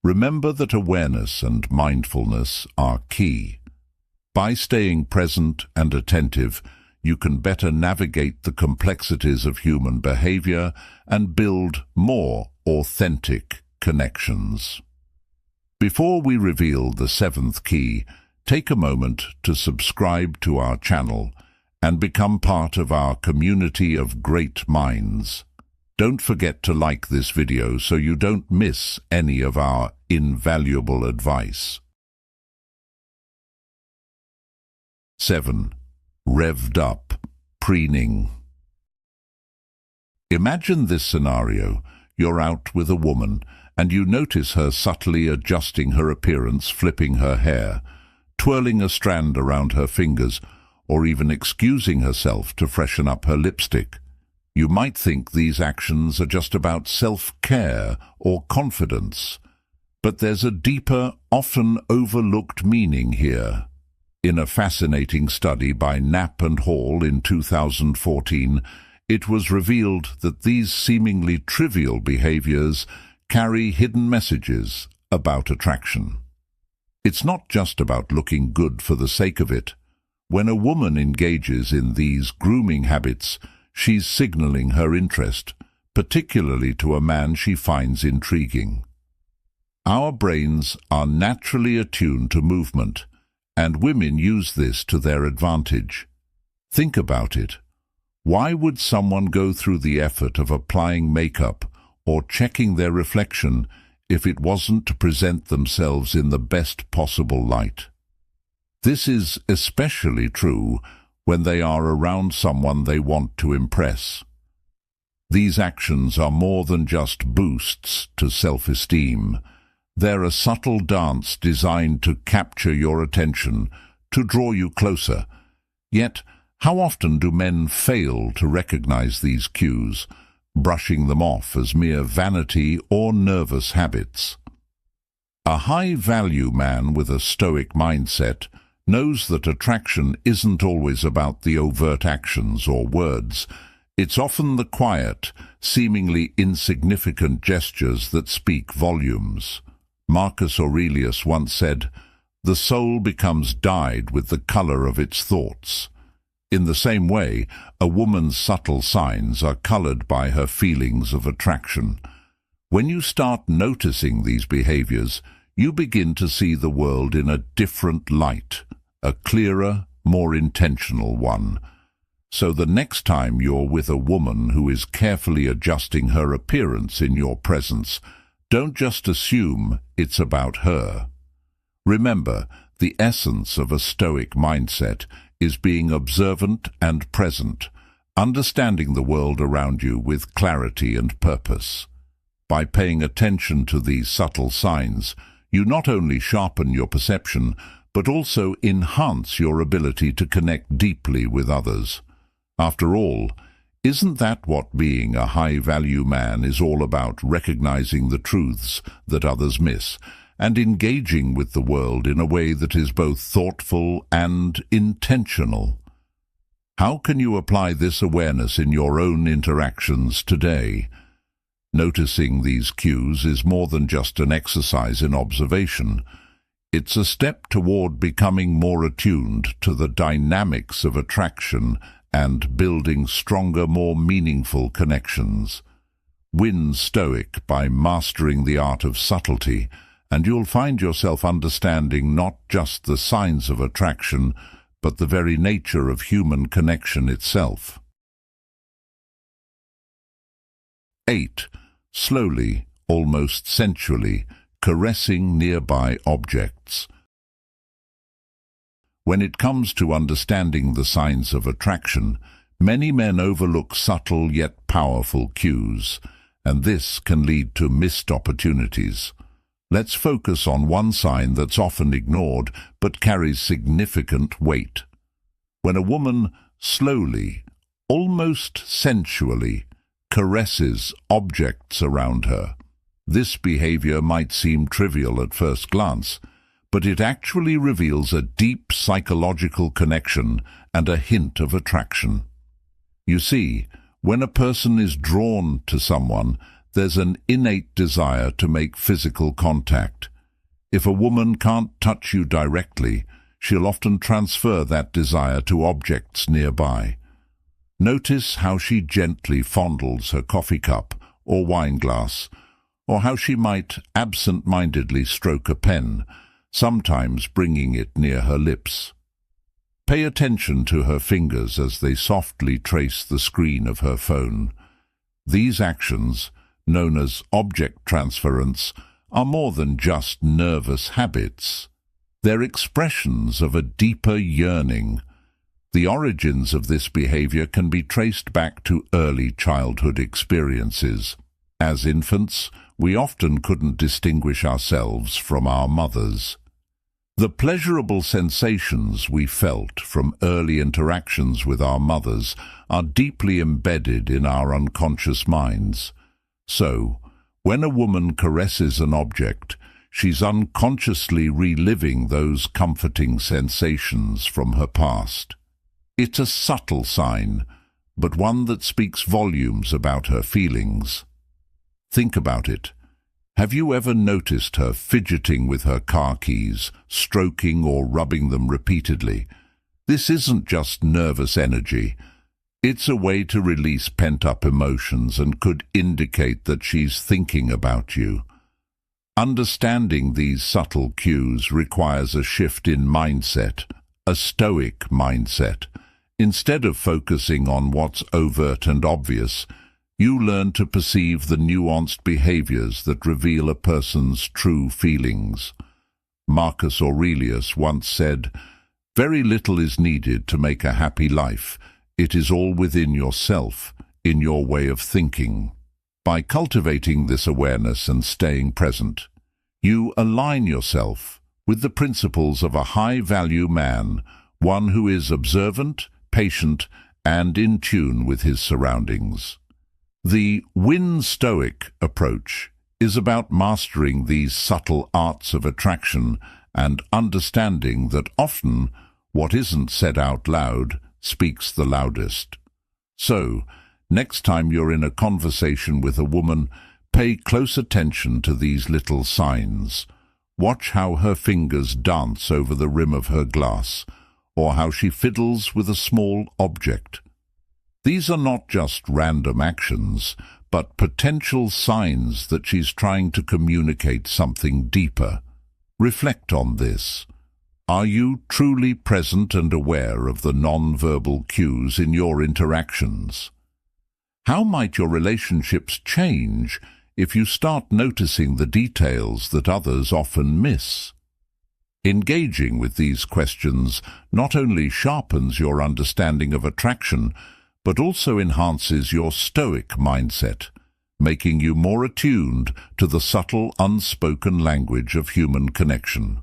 remember that awareness and mindfulness are key. By staying present and attentive, you can better navigate the complexities of human behavior and build more authentic connections. Before we reveal the seventh key, take a moment to subscribe to our channel and become part of our community of great minds. Don't forget to like this video so you don't miss any of our invaluable advice. 7. Revved up, preening. Imagine this scenario. You're out with a woman, and you notice her subtly adjusting her appearance, flipping her hair, twirling a strand around her fingers, or even excusing herself to freshen up her lipstick. You might think these actions are just about self-care or confidence, but there's a deeper, often overlooked meaning here. In a fascinating study by Knapp and Hall in 2014, it was revealed that these seemingly trivial behaviors carry hidden messages about attraction. It's not just about looking good for the sake of it. When a woman engages in these grooming habits, she's signaling her interest, particularly to a man she finds intriguing. Our brains are naturally attuned to movement, and women use this to their advantage. Think about it. Why would someone go through the effort of applying makeup or checking their reflection if it wasn't to present themselves in the best possible light? This is especially true when they are around someone they want to impress. These actions are more than just boosts to self-esteem. They're a subtle dance designed to capture your attention, to draw you closer. Yet, how often do men fail to recognize these cues, brushing them off as mere vanity or nervous habits? A high-value man with a Stoic mindset knows that attraction isn't always about the overt actions or words. It's often the quiet, seemingly insignificant gestures that speak volumes. Marcus Aurelius once said, "The soul becomes dyed with the color of its thoughts." In the same way, a woman's subtle signs are colored by her feelings of attraction. When you start noticing these behaviors, you begin to see the world in a different light, a clearer, more intentional one. So the next time you're with a woman who is carefully adjusting her appearance in your presence, don't just assume it's about her. Remember, the essence of a Stoic mindset is being observant and present, understanding the world around you with clarity and purpose. By paying attention to these subtle signs, you not only sharpen your perception, but also enhance your ability to connect deeply with others. After all, isn't that what being a high-value man is all about, recognizing the truths that others miss, and engaging with the world in a way that is both thoughtful and intentional? How can you apply this awareness in your own interactions today? Noticing these cues is more than just an exercise in observation. It's a step toward becoming more attuned to the dynamics of attraction and building stronger, more meaningful connections. Win Stoic by mastering the art of subtlety, and you'll find yourself understanding not just the signs of attraction, but the very nature of human connection itself. 8. slowly, almost sensually, caressing nearby objects. When it comes to understanding the signs of attraction, many men overlook subtle yet powerful cues, and this can lead to missed opportunities. Let's focus on one sign that's often ignored but carries significant weight. When a woman slowly, almost sensually, caresses objects around her. This behavior might seem trivial at first glance, but it actually reveals a deep psychological connection and a hint of attraction. You see, when a person is drawn to someone, there's an innate desire to make physical contact. If a woman can't touch you directly, she'll often transfer that desire to objects nearby. Notice how she gently fondles her coffee cup or wine glass, or how she might absent-mindedly stroke a pen, sometimes bringing it near her lips. Pay attention to her fingers as they softly trace the screen of her phone. These actions, known as object transference, are more than just nervous habits. They're expressions of a deeper yearning. The origins of this behavior can be traced back to early childhood experiences. As infants, we often couldn't distinguish ourselves from our mothers. The pleasurable sensations we felt from early interactions with our mothers are deeply embedded in our unconscious minds. So, when a woman caresses an object, she's unconsciously reliving those comforting sensations from her past. It's a subtle sign, but one that speaks volumes about her feelings. Think about it. Have you ever noticed her fidgeting with her car keys, stroking or rubbing them repeatedly? This isn't just nervous energy. It's a way to release pent-up emotions and could indicate that she's thinking about you. Understanding these subtle cues requires a shift in mindset, a Stoic mindset. Instead of focusing on what's overt and obvious, you learn to perceive the nuanced behaviors that reveal a person's true feelings. Marcus Aurelius once said, "Very little is needed to make a happy life. It is all within yourself, in your way of thinking." By cultivating this awareness and staying present, you align yourself with the principles of a high-value man, one who is observant, patient, and in tune with his surroundings. The Win Stoic approach is about mastering these subtle arts of attraction and understanding that often what isn't said out loud speaks the loudest. So, next time you're in a conversation with a woman, pay close attention to these little signs. Watch how her fingers dance over the rim of her glass, or how she fiddles with a small object. These are not just random actions, but potential signs that she's trying to communicate something deeper. Reflect on this. Are you truly present and aware of the non-verbal cues in your interactions? How might your relationships change if you start noticing the details that others often miss? Engaging with these questions not only sharpens your understanding of attraction, but also enhances your Stoic mindset, making you more attuned to the subtle, unspoken language of human connection.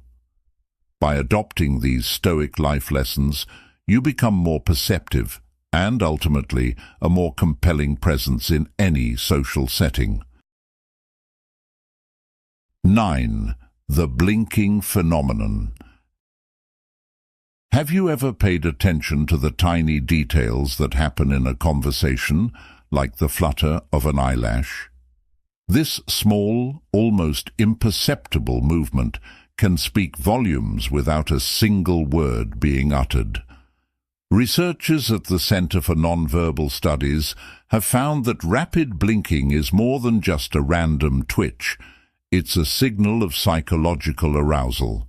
By adopting these Stoic life lessons, you become more perceptive and, ultimately, a more compelling presence in any social setting. 9. The blinking phenomenon. Have you ever paid attention to the tiny details that happen in a conversation, like the flutter of an eyelash? This small, almost imperceptible movement can speak volumes without a single word being uttered. Researchers at the Center for Nonverbal Studies have found that rapid blinking is more than just a random twitch. It's a signal of psychological arousal.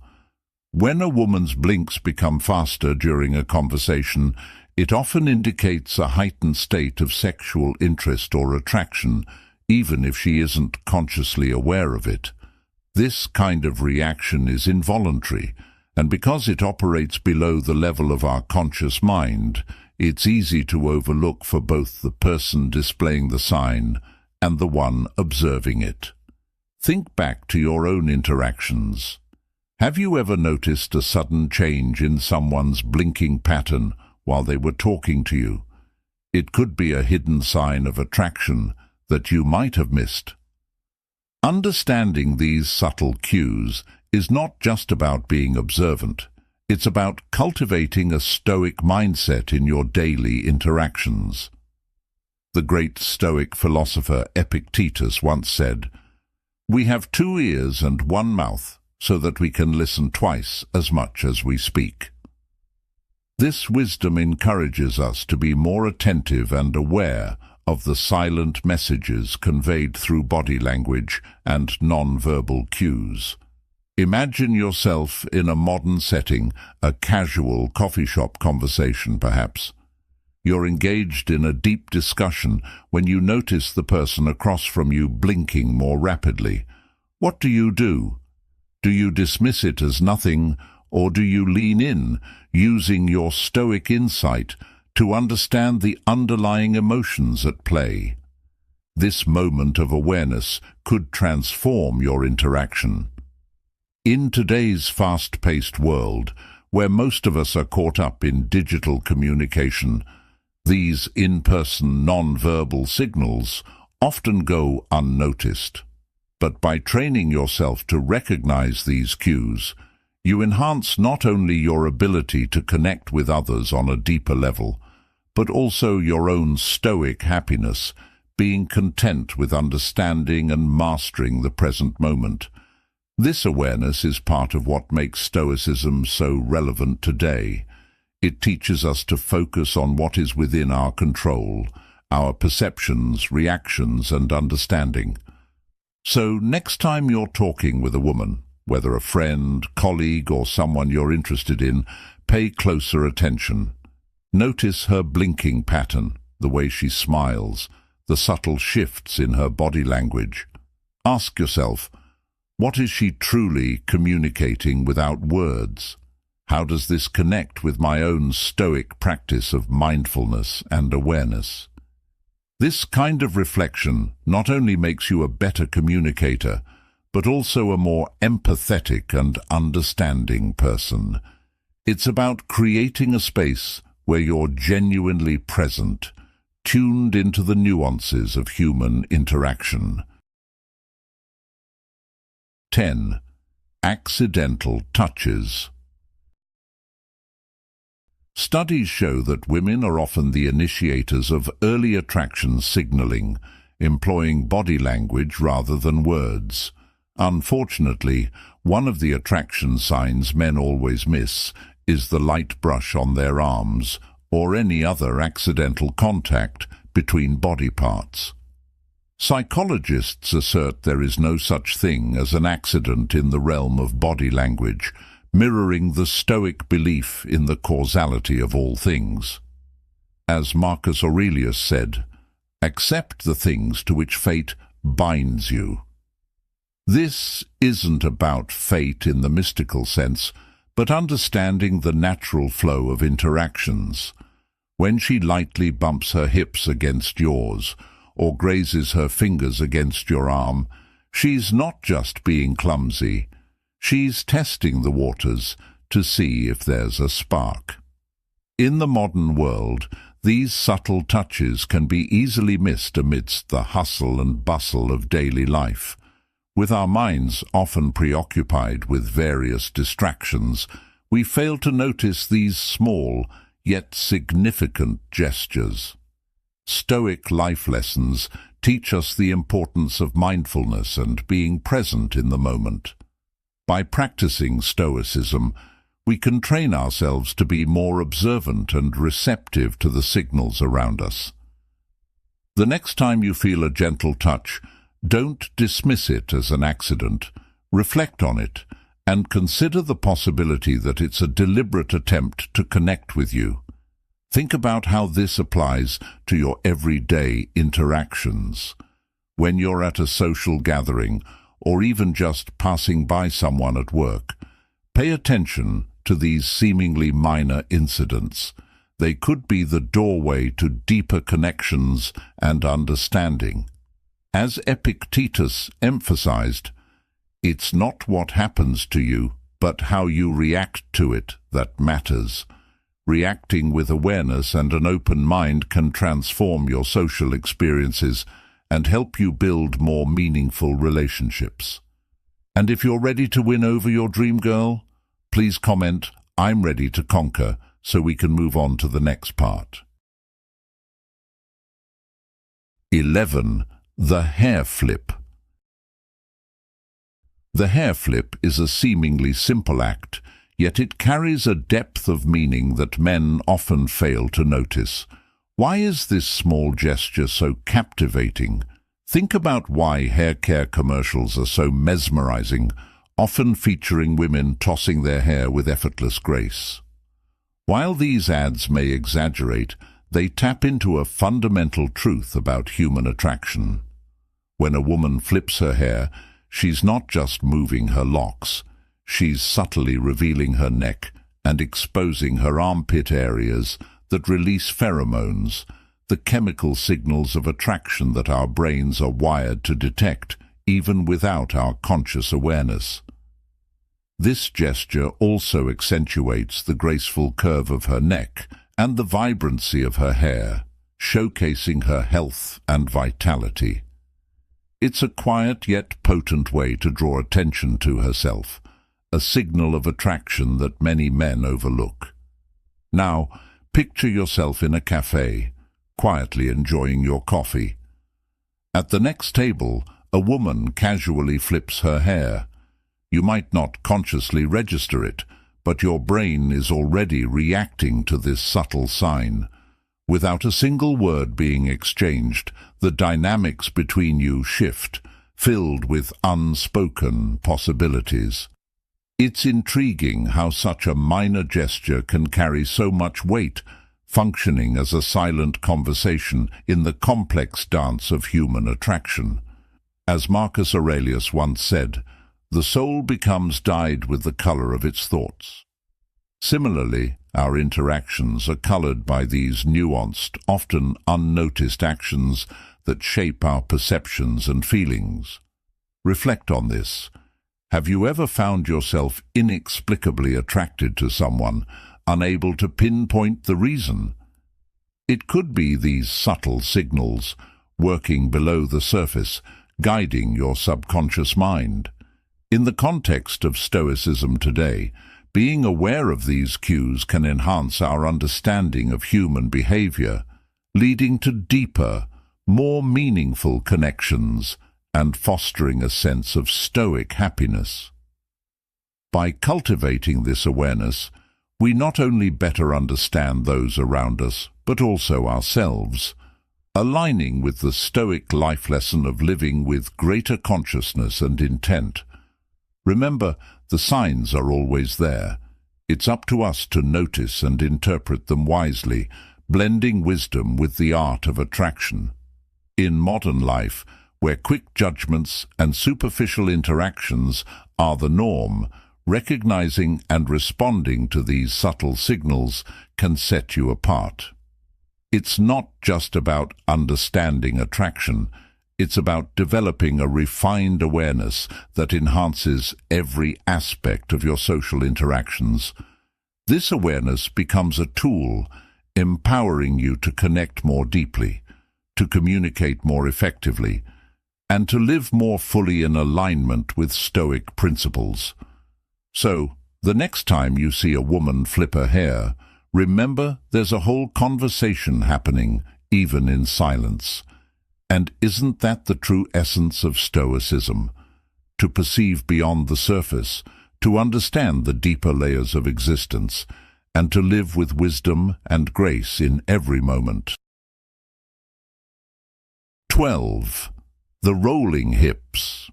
When a woman's blinks become faster during a conversation, it often indicates a heightened state of sexual interest or attraction, even if she isn't consciously aware of it. This kind of reaction is involuntary, and because it operates below the level of our conscious mind, it's easy to overlook for both the person displaying the sign and the one observing it. Think back to your own interactions. Have you ever noticed a sudden change in someone's blinking pattern while they were talking to you? It could be a hidden sign of attraction that you might have missed. Understanding these subtle cues is not just about being observant. It's about cultivating a Stoic mindset in your daily interactions. The great Stoic philosopher Epictetus once said, "We have 2 ears and 1 mouth, so that we can listen twice as much as we speak." This wisdom encourages us to be more attentive and aware of the silent messages conveyed through body language and non-verbal cues. Imagine yourself in a modern setting, a casual coffee shop conversation perhaps. You're engaged in a deep discussion when you notice the person across from you blinking more rapidly. What do? Do you dismiss it as nothing, or do you lean in, using your Stoic insight to understand the underlying emotions at play? This moment of awareness could transform your interaction. In today's fast-paced world, where most of us are caught up in digital communication, these in-person non-verbal signals often go unnoticed. But by training yourself to recognize these cues, you enhance not only your ability to connect with others on a deeper level, but also your own Stoic happiness, being content with understanding and mastering the present moment. This awareness is part of what makes Stoicism so relevant today. It teaches us to focus on what is within our control, our perceptions, reactions, and understanding. So next time you're talking with a woman, whether a friend, colleague, or someone you're interested in, pay closer attention. Notice her blinking pattern, the way she smiles, the subtle shifts in her body language. Ask yourself, what is she truly communicating without words? How does this connect with my own Stoic practice of mindfulness and awareness? This kind of reflection not only makes you a better communicator, but also a more empathetic and understanding person. It's about creating a space where you're genuinely present, tuned into the nuances of human interaction. 10. Accidental touches. Studies show that women are often the initiators of early attraction signaling, employing body language rather than words. Unfortunately, one of the attraction signs men always miss is the light brush on their arms or any other accidental contact between body parts. Psychologists assert there is no such thing as an accident in the realm of body language, mirroring the Stoic belief in the causality of all things. As Marcus Aurelius said, "Accept the things to which fate binds you." This isn't about fate in the mystical sense, but understanding the natural flow of interactions. When she lightly bumps her hips against yours, or grazes her fingers against your arm, she's not just being clumsy. She's testing the waters to see if there's a spark. In the modern world, these subtle touches can be easily missed amidst the hustle and bustle of daily life. With our minds often preoccupied with various distractions, we fail to notice these small yet significant gestures. Stoic life lessons teach us the importance of mindfulness and being present in the moment. By practicing Stoicism, we can train ourselves to be more observant and receptive to the signals around us. The next time you feel a gentle touch, don't dismiss it as an accident. Reflect on it and consider the possibility that it's a deliberate attempt to connect with you. Think about how this applies to your everyday interactions. When you're at a social gathering, or even just passing by someone at work, pay attention to these seemingly minor incidents. They could be the doorway to deeper connections and understanding. As Epictetus emphasized, it's not what happens to you, but how you react to it that matters. Reacting with awareness and an open mind can transform your social experiences and help you build more meaningful relationships. And if you're ready to win over your dream girl, please comment, "I'm ready to conquer," so we can move on to the next part. 11. The hair flip. The hair flip is a seemingly simple act, yet it carries a depth of meaning that men often fail to notice. Why is this small gesture so captivating? Think about why hair care commercials are so mesmerizing, often featuring women tossing their hair with effortless grace. While these ads may exaggerate, they tap into a fundamental truth about human attraction. When a woman flips her hair, she's not just moving her locks, she's subtly revealing her neck and exposing her armpit areas that release pheromones, the chemical signals of attraction that our brains are wired to detect, even without our conscious awareness. This gesture also accentuates the graceful curve of her neck and the vibrancy of her hair, showcasing her health and vitality. It's a quiet yet potent way to draw attention to herself, a signal of attraction that many men overlook. Now, picture yourself in a cafe, quietly enjoying your coffee. At the next table, a woman casually flips her hair. You might not consciously register it, but your brain is already reacting to this subtle sign. Without a single word being exchanged, the dynamics between you shift, filled with unspoken possibilities. It's intriguing how such a minor gesture can carry so much weight, functioning as a silent conversation in the complex dance of human attraction. As Marcus Aurelius once said, "The soul becomes dyed with the color of its thoughts." Similarly, our interactions are colored by these nuanced, often unnoticed actions that shape our perceptions and feelings. Reflect on this. Have you ever found yourself inexplicably attracted to someone, unable to pinpoint the reason? It could be these subtle signals, working below the surface, guiding your subconscious mind. In the context of Stoicism today, being aware of these cues can enhance our understanding of human behavior, leading to deeper, more meaningful connections and fostering a sense of Stoic happiness. By cultivating this awareness, we not only better understand those around us, but also ourselves, aligning with the Stoic life lesson of living with greater consciousness and intent. Remember, the signs are always there. It's up to us to notice and interpret them wisely, blending wisdom with the art of attraction. In modern life, where quick judgments and superficial interactions are the norm, recognizing and responding to these subtle signals can set you apart. It's not just about understanding attraction. It's about developing a refined awareness that enhances every aspect of your social interactions. This awareness becomes a tool, empowering you to connect more deeply, to communicate more effectively, and to live more fully in alignment with Stoic principles. So, the next time you see a woman flip her hair, remember there's a whole conversation happening, even in silence. And isn't that the true essence of Stoicism? To perceive beyond the surface, to understand the deeper layers of existence, and to live with wisdom and grace in every moment. 12. The rolling hips.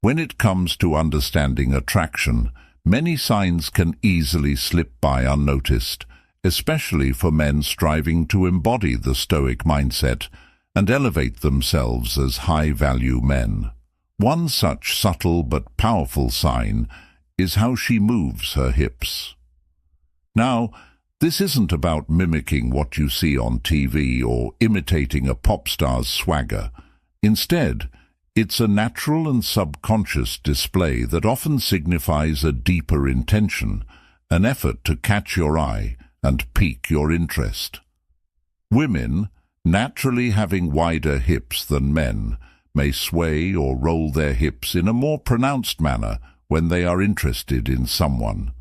When it comes to understanding attraction, many signs can easily slip by unnoticed, especially for men striving to embody the Stoic mindset and elevate themselves as high-value men. One such subtle but powerful sign is how she moves her hips. Now, this isn't about mimicking what you see on TV or imitating a pop star's swagger. Instead, it's a natural and subconscious display that often signifies a deeper intention, an effort to catch your eye and pique your interest. Women, naturally having wider hips than men, may sway or roll their hips in a more pronounced manner when they are interested in someone.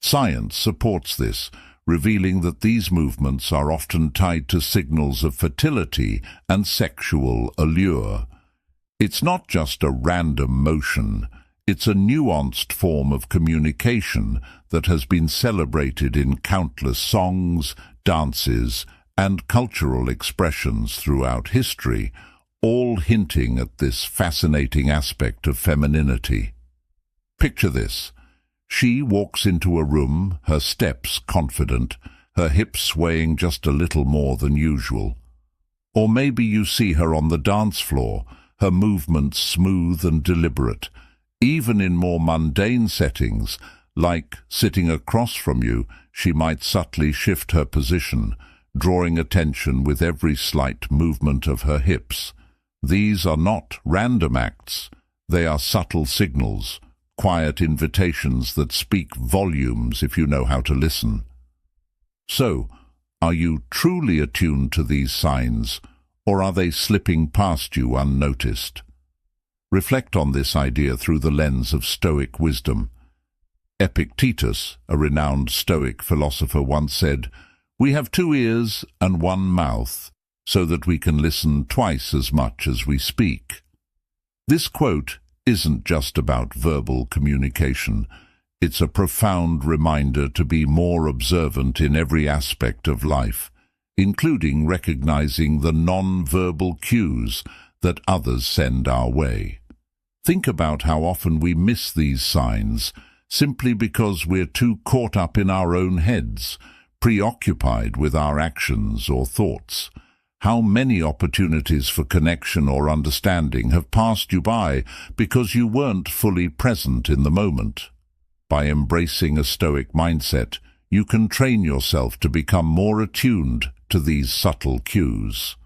Science supports this, revealing that these movements are often tied to signals of fertility and sexual allure. It's not just a random motion, it's a nuanced form of communication that has been celebrated in countless songs, dances, and cultural expressions throughout history, all hinting at this fascinating aspect of femininity. Picture this. She walks into a room, her steps confident, her hips swaying just a little more than usual. Or maybe you see her on the dance floor, her movements smooth and deliberate. Even in more mundane settings, like sitting across from you, she might subtly shift her position, drawing attention with every slight movement of her hips. These are not random acts, they are subtle signals, quiet invitations that speak volumes if you know how to listen. So, are you truly attuned to these signs, or are they slipping past you unnoticed? Reflect on this idea through the lens of Stoic wisdom. Epictetus, a renowned Stoic philosopher, once said, "We have 2 ears and 1 mouth, so that we can listen twice as much as we speak." This quote isn't just about verbal communication. It's a profound reminder to be more observant in every aspect of life, including recognizing the non-verbal cues that others send our way. Think about how often we miss these signs simply because we're too caught up in our own heads, preoccupied with our actions or thoughts. How many opportunities for connection or understanding have passed you by because you weren't fully present in the moment? By embracing a Stoic mindset, you can train yourself to become more attuned to these subtle cues.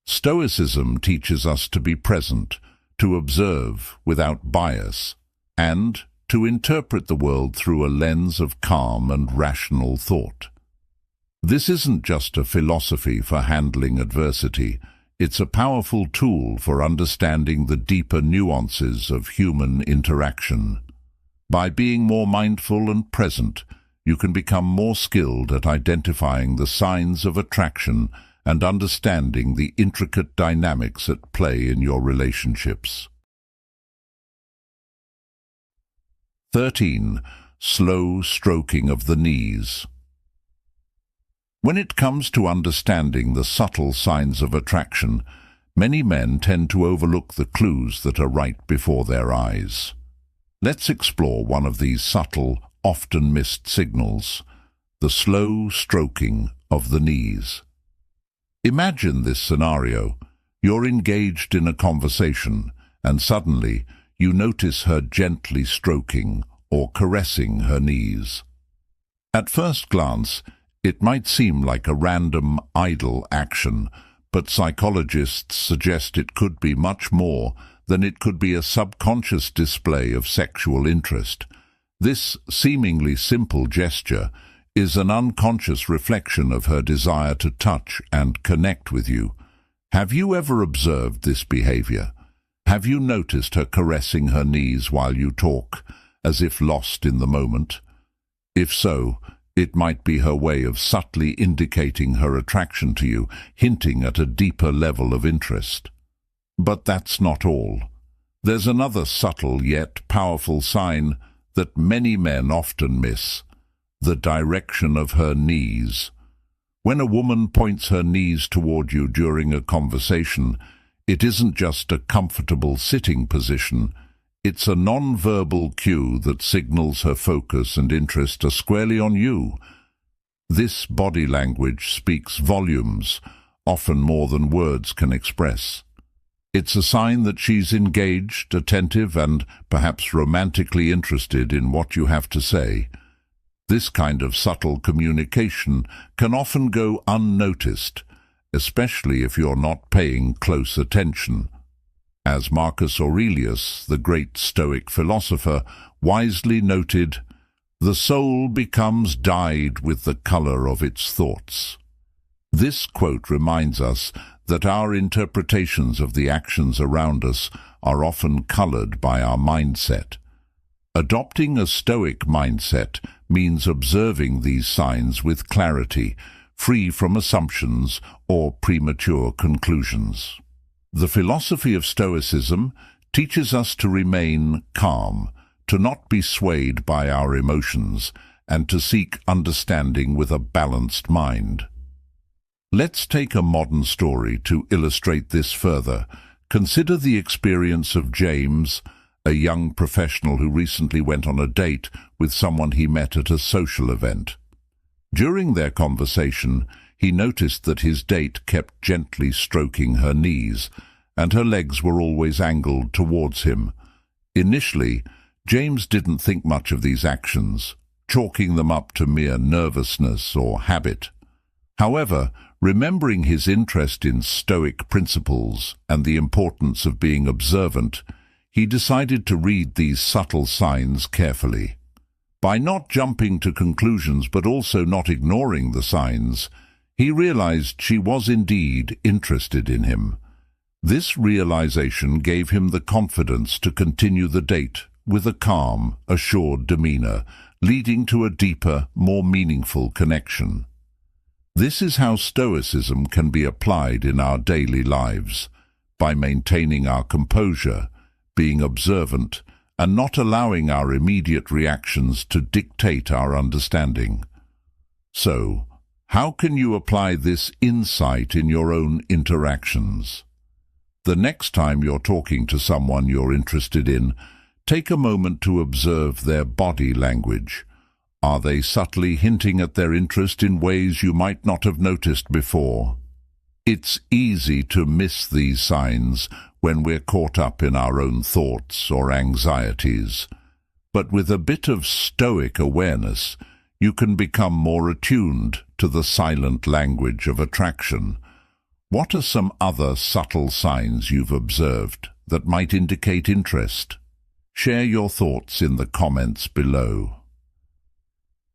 Stoicism teaches us to be present, to observe without bias, and to interpret the world through a lens of calm and rational thought. This isn't just a philosophy for handling adversity, it's a powerful tool for understanding the deeper nuances of human interaction. By being more mindful and present, you can become more skilled at identifying the signs of attraction and understanding the intricate dynamics at play in your relationships. 13. Slow stroking of the knees. When it comes to understanding the subtle signs of attraction, many men tend to overlook the clues that are right before their eyes. Let's explore one of these subtle, often missed signals, the slow stroking of the knees. Imagine this scenario. You're engaged in a conversation, and suddenly you notice her gently stroking or caressing her knees. At first glance, it might seem like a random, idle action, but psychologists suggest it could be much more than it could be a subconscious display of sexual interest. This seemingly simple gesture is an unconscious reflection of her desire to touch and connect with you. Have you ever observed this behavior? Have you noticed her caressing her knees while you talk, as if lost in the moment? If so, it might be her way of subtly indicating her attraction to you, hinting at a deeper level of interest. But that's not all. There's another subtle yet powerful sign that many men often miss: the direction of her knees. When a woman points her knees toward you during a conversation, it isn't just a comfortable sitting position. It's a non-verbal cue that signals her focus and interest are squarely on you. This body language speaks volumes, often more than words can express. It's a sign that she's engaged, attentive, and perhaps romantically interested in what you have to say. This kind of subtle communication can often go unnoticed, especially if you're not paying close attention. As Marcus Aurelius, the great Stoic philosopher, wisely noted, "The soul becomes dyed with the color of its thoughts." This quote reminds us that our interpretations of the actions around us are often colored by our mindset. Adopting a Stoic mindset means observing these signs with clarity, free from assumptions or premature conclusions. The philosophy of Stoicism teaches us to remain calm, to not be swayed by our emotions, and to seek understanding with a balanced mind. Let's take a modern story to illustrate this further. Consider the experience of James, a young professional who recently went on a date with someone he met at a social event. During their conversation, he noticed that his date kept gently stroking her knees, and her legs were always angled towards him. Initially, James didn't think much of these actions, chalking them up to mere nervousness or habit. However, remembering his interest in Stoic principles and the importance of being observant, he decided to read these subtle signs carefully. By not jumping to conclusions but also not ignoring the signs, he realized she was indeed interested in him. This realization gave him the confidence to continue the date with a calm, assured demeanor, leading to a deeper, more meaningful connection. This is how Stoicism can be applied in our daily lives, by maintaining our composure, being observant, and not allowing our immediate reactions to dictate our understanding. So, how can you apply this insight in your own interactions? The next time you're talking to someone you're interested in, take a moment to observe their body language. Are they subtly hinting at their interest in ways you might not have noticed before? It's easy to miss these signs when we're caught up in our own thoughts or anxieties. But with a bit of Stoic awareness, you can become more attuned to the silent language of attraction. What are some other subtle signs you've observed that might indicate interest? Share your thoughts in the comments below.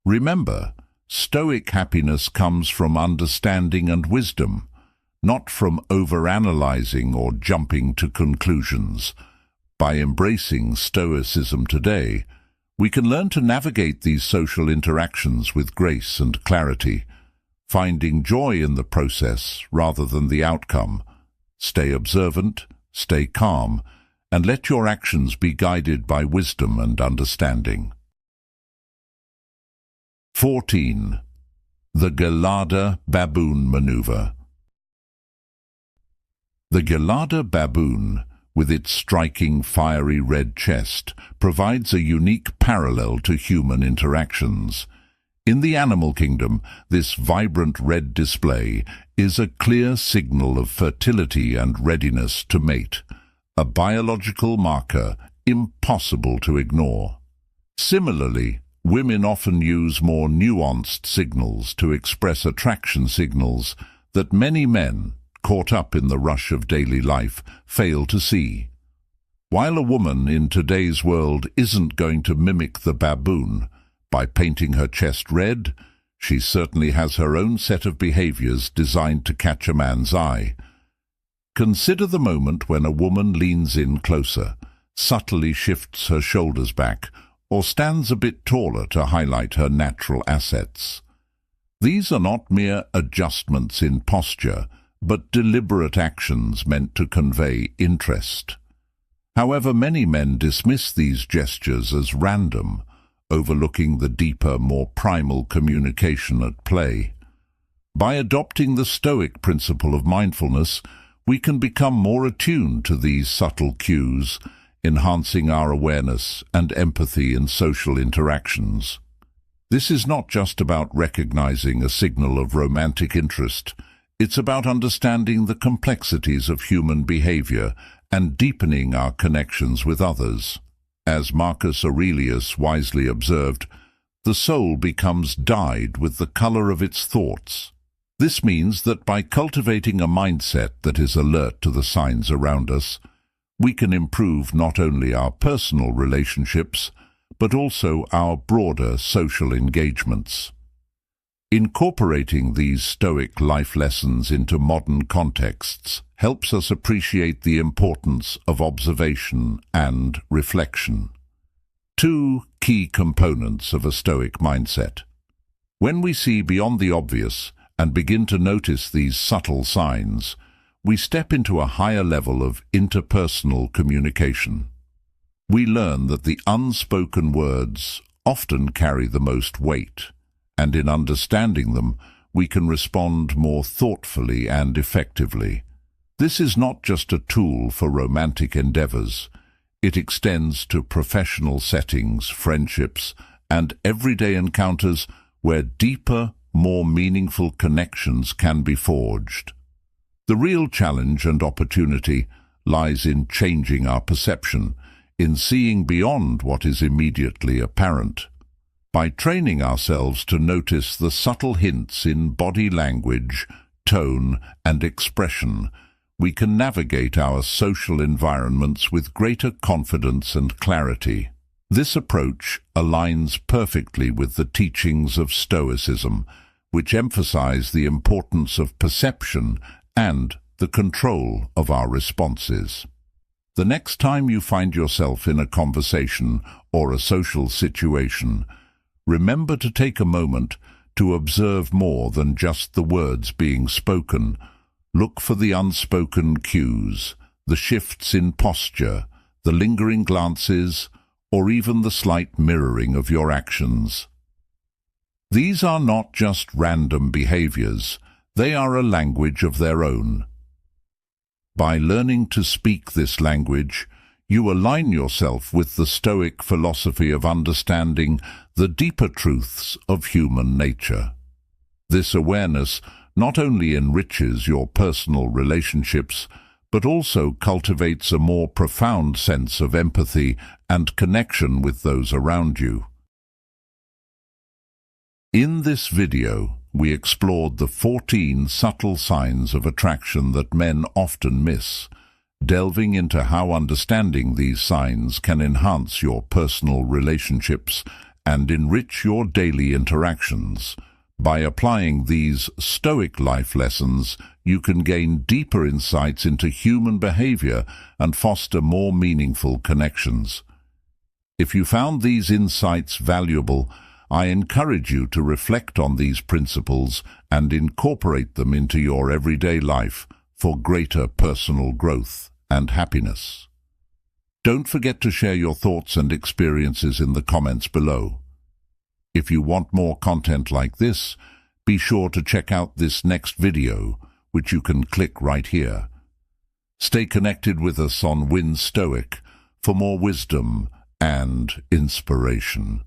Remember, Stoic happiness comes from understanding and wisdom, not from overanalyzing or jumping to conclusions. By embracing Stoicism today, we can learn to navigate these social interactions with grace and clarity, finding joy in the process rather than the outcome. Stay observant, stay calm, and let your actions be guided by wisdom and understanding. 14. The Galada baboon maneuver. The Galada baboon, with its striking fiery red chest, provides a unique parallel to human interactions. In the animal kingdom, this vibrant red display is a clear signal of fertility and readiness to mate, a biological marker impossible to ignore. Similarly, women often use more nuanced signals to express attraction signals that many men, caught up in the rush of daily life, fail to see. While a woman in today's world isn't going to mimic the baboon by painting her chest red, she certainly has her own set of behaviors designed to catch a man's eye. Consider the moment when a woman leans in closer, subtly shifts her shoulders back, or stands a bit taller to highlight her natural assets. These are not mere adjustments in posture, but deliberate actions meant to convey interest. However, many men dismiss these gestures as random, overlooking the deeper, more primal communication at play. By adopting the Stoic principle of mindfulness, we can become more attuned to these subtle cues, enhancing our awareness and empathy in social interactions. This is not just about recognizing a signal of romantic interest. It's about understanding the complexities of human behavior and deepening our connections with others. As Marcus Aurelius wisely observed, the soul becomes dyed with the color of its thoughts. This means that by cultivating a mindset that is alert to the signs around us, we can improve not only our personal relationships, but also our broader social engagements. Incorporating these Stoic life lessons into modern contexts helps us appreciate the importance of observation and reflection. Two key components of a Stoic mindset. When we see beyond the obvious and begin to notice these subtle signs, we step into a higher level of interpersonal communication. We learn that the unspoken words often carry the most weight, and in understanding them, we can respond more thoughtfully and effectively. This is not just a tool for romantic endeavors. It extends to professional settings, friendships, and everyday encounters where deeper, more meaningful connections can be forged. The real challenge and opportunity lies in changing our perception, in seeing beyond what is immediately apparent. By training ourselves to notice the subtle hints in body language, tone, and expression, we can navigate our social environments with greater confidence and clarity. This approach aligns perfectly with the teachings of Stoicism, which emphasize the importance of perception and the control of our responses. The next time you find yourself in a conversation or a social situation, remember to take a moment to observe more than just the words being spoken. Look for the unspoken cues, the shifts in posture, the lingering glances, or even the slight mirroring of your actions. These are not just random behaviors, they are a language of their own. By learning to speak this language, you align yourself with the Stoic philosophy of understanding the deeper truths of human nature. This awareness not only enriches your personal relationships, but also cultivates a more profound sense of empathy and connection with those around you. In this video, we explored the 14 subtle signs of attraction that men often miss, delving into how understanding these signs can enhance your personal relationships and enrich your daily interactions. By applying these Stoic life lessons, you can gain deeper insights into human behavior and foster more meaningful connections. If you found these insights valuable, I encourage you to reflect on these principles and incorporate them into your everyday life for greater personal growth and happiness. Don't forget to share your thoughts and experiences in the comments below. If you want more content like this, be sure to check out this next video, which you can click right here. Stay connected with us on Win Stoic for more wisdom and inspiration.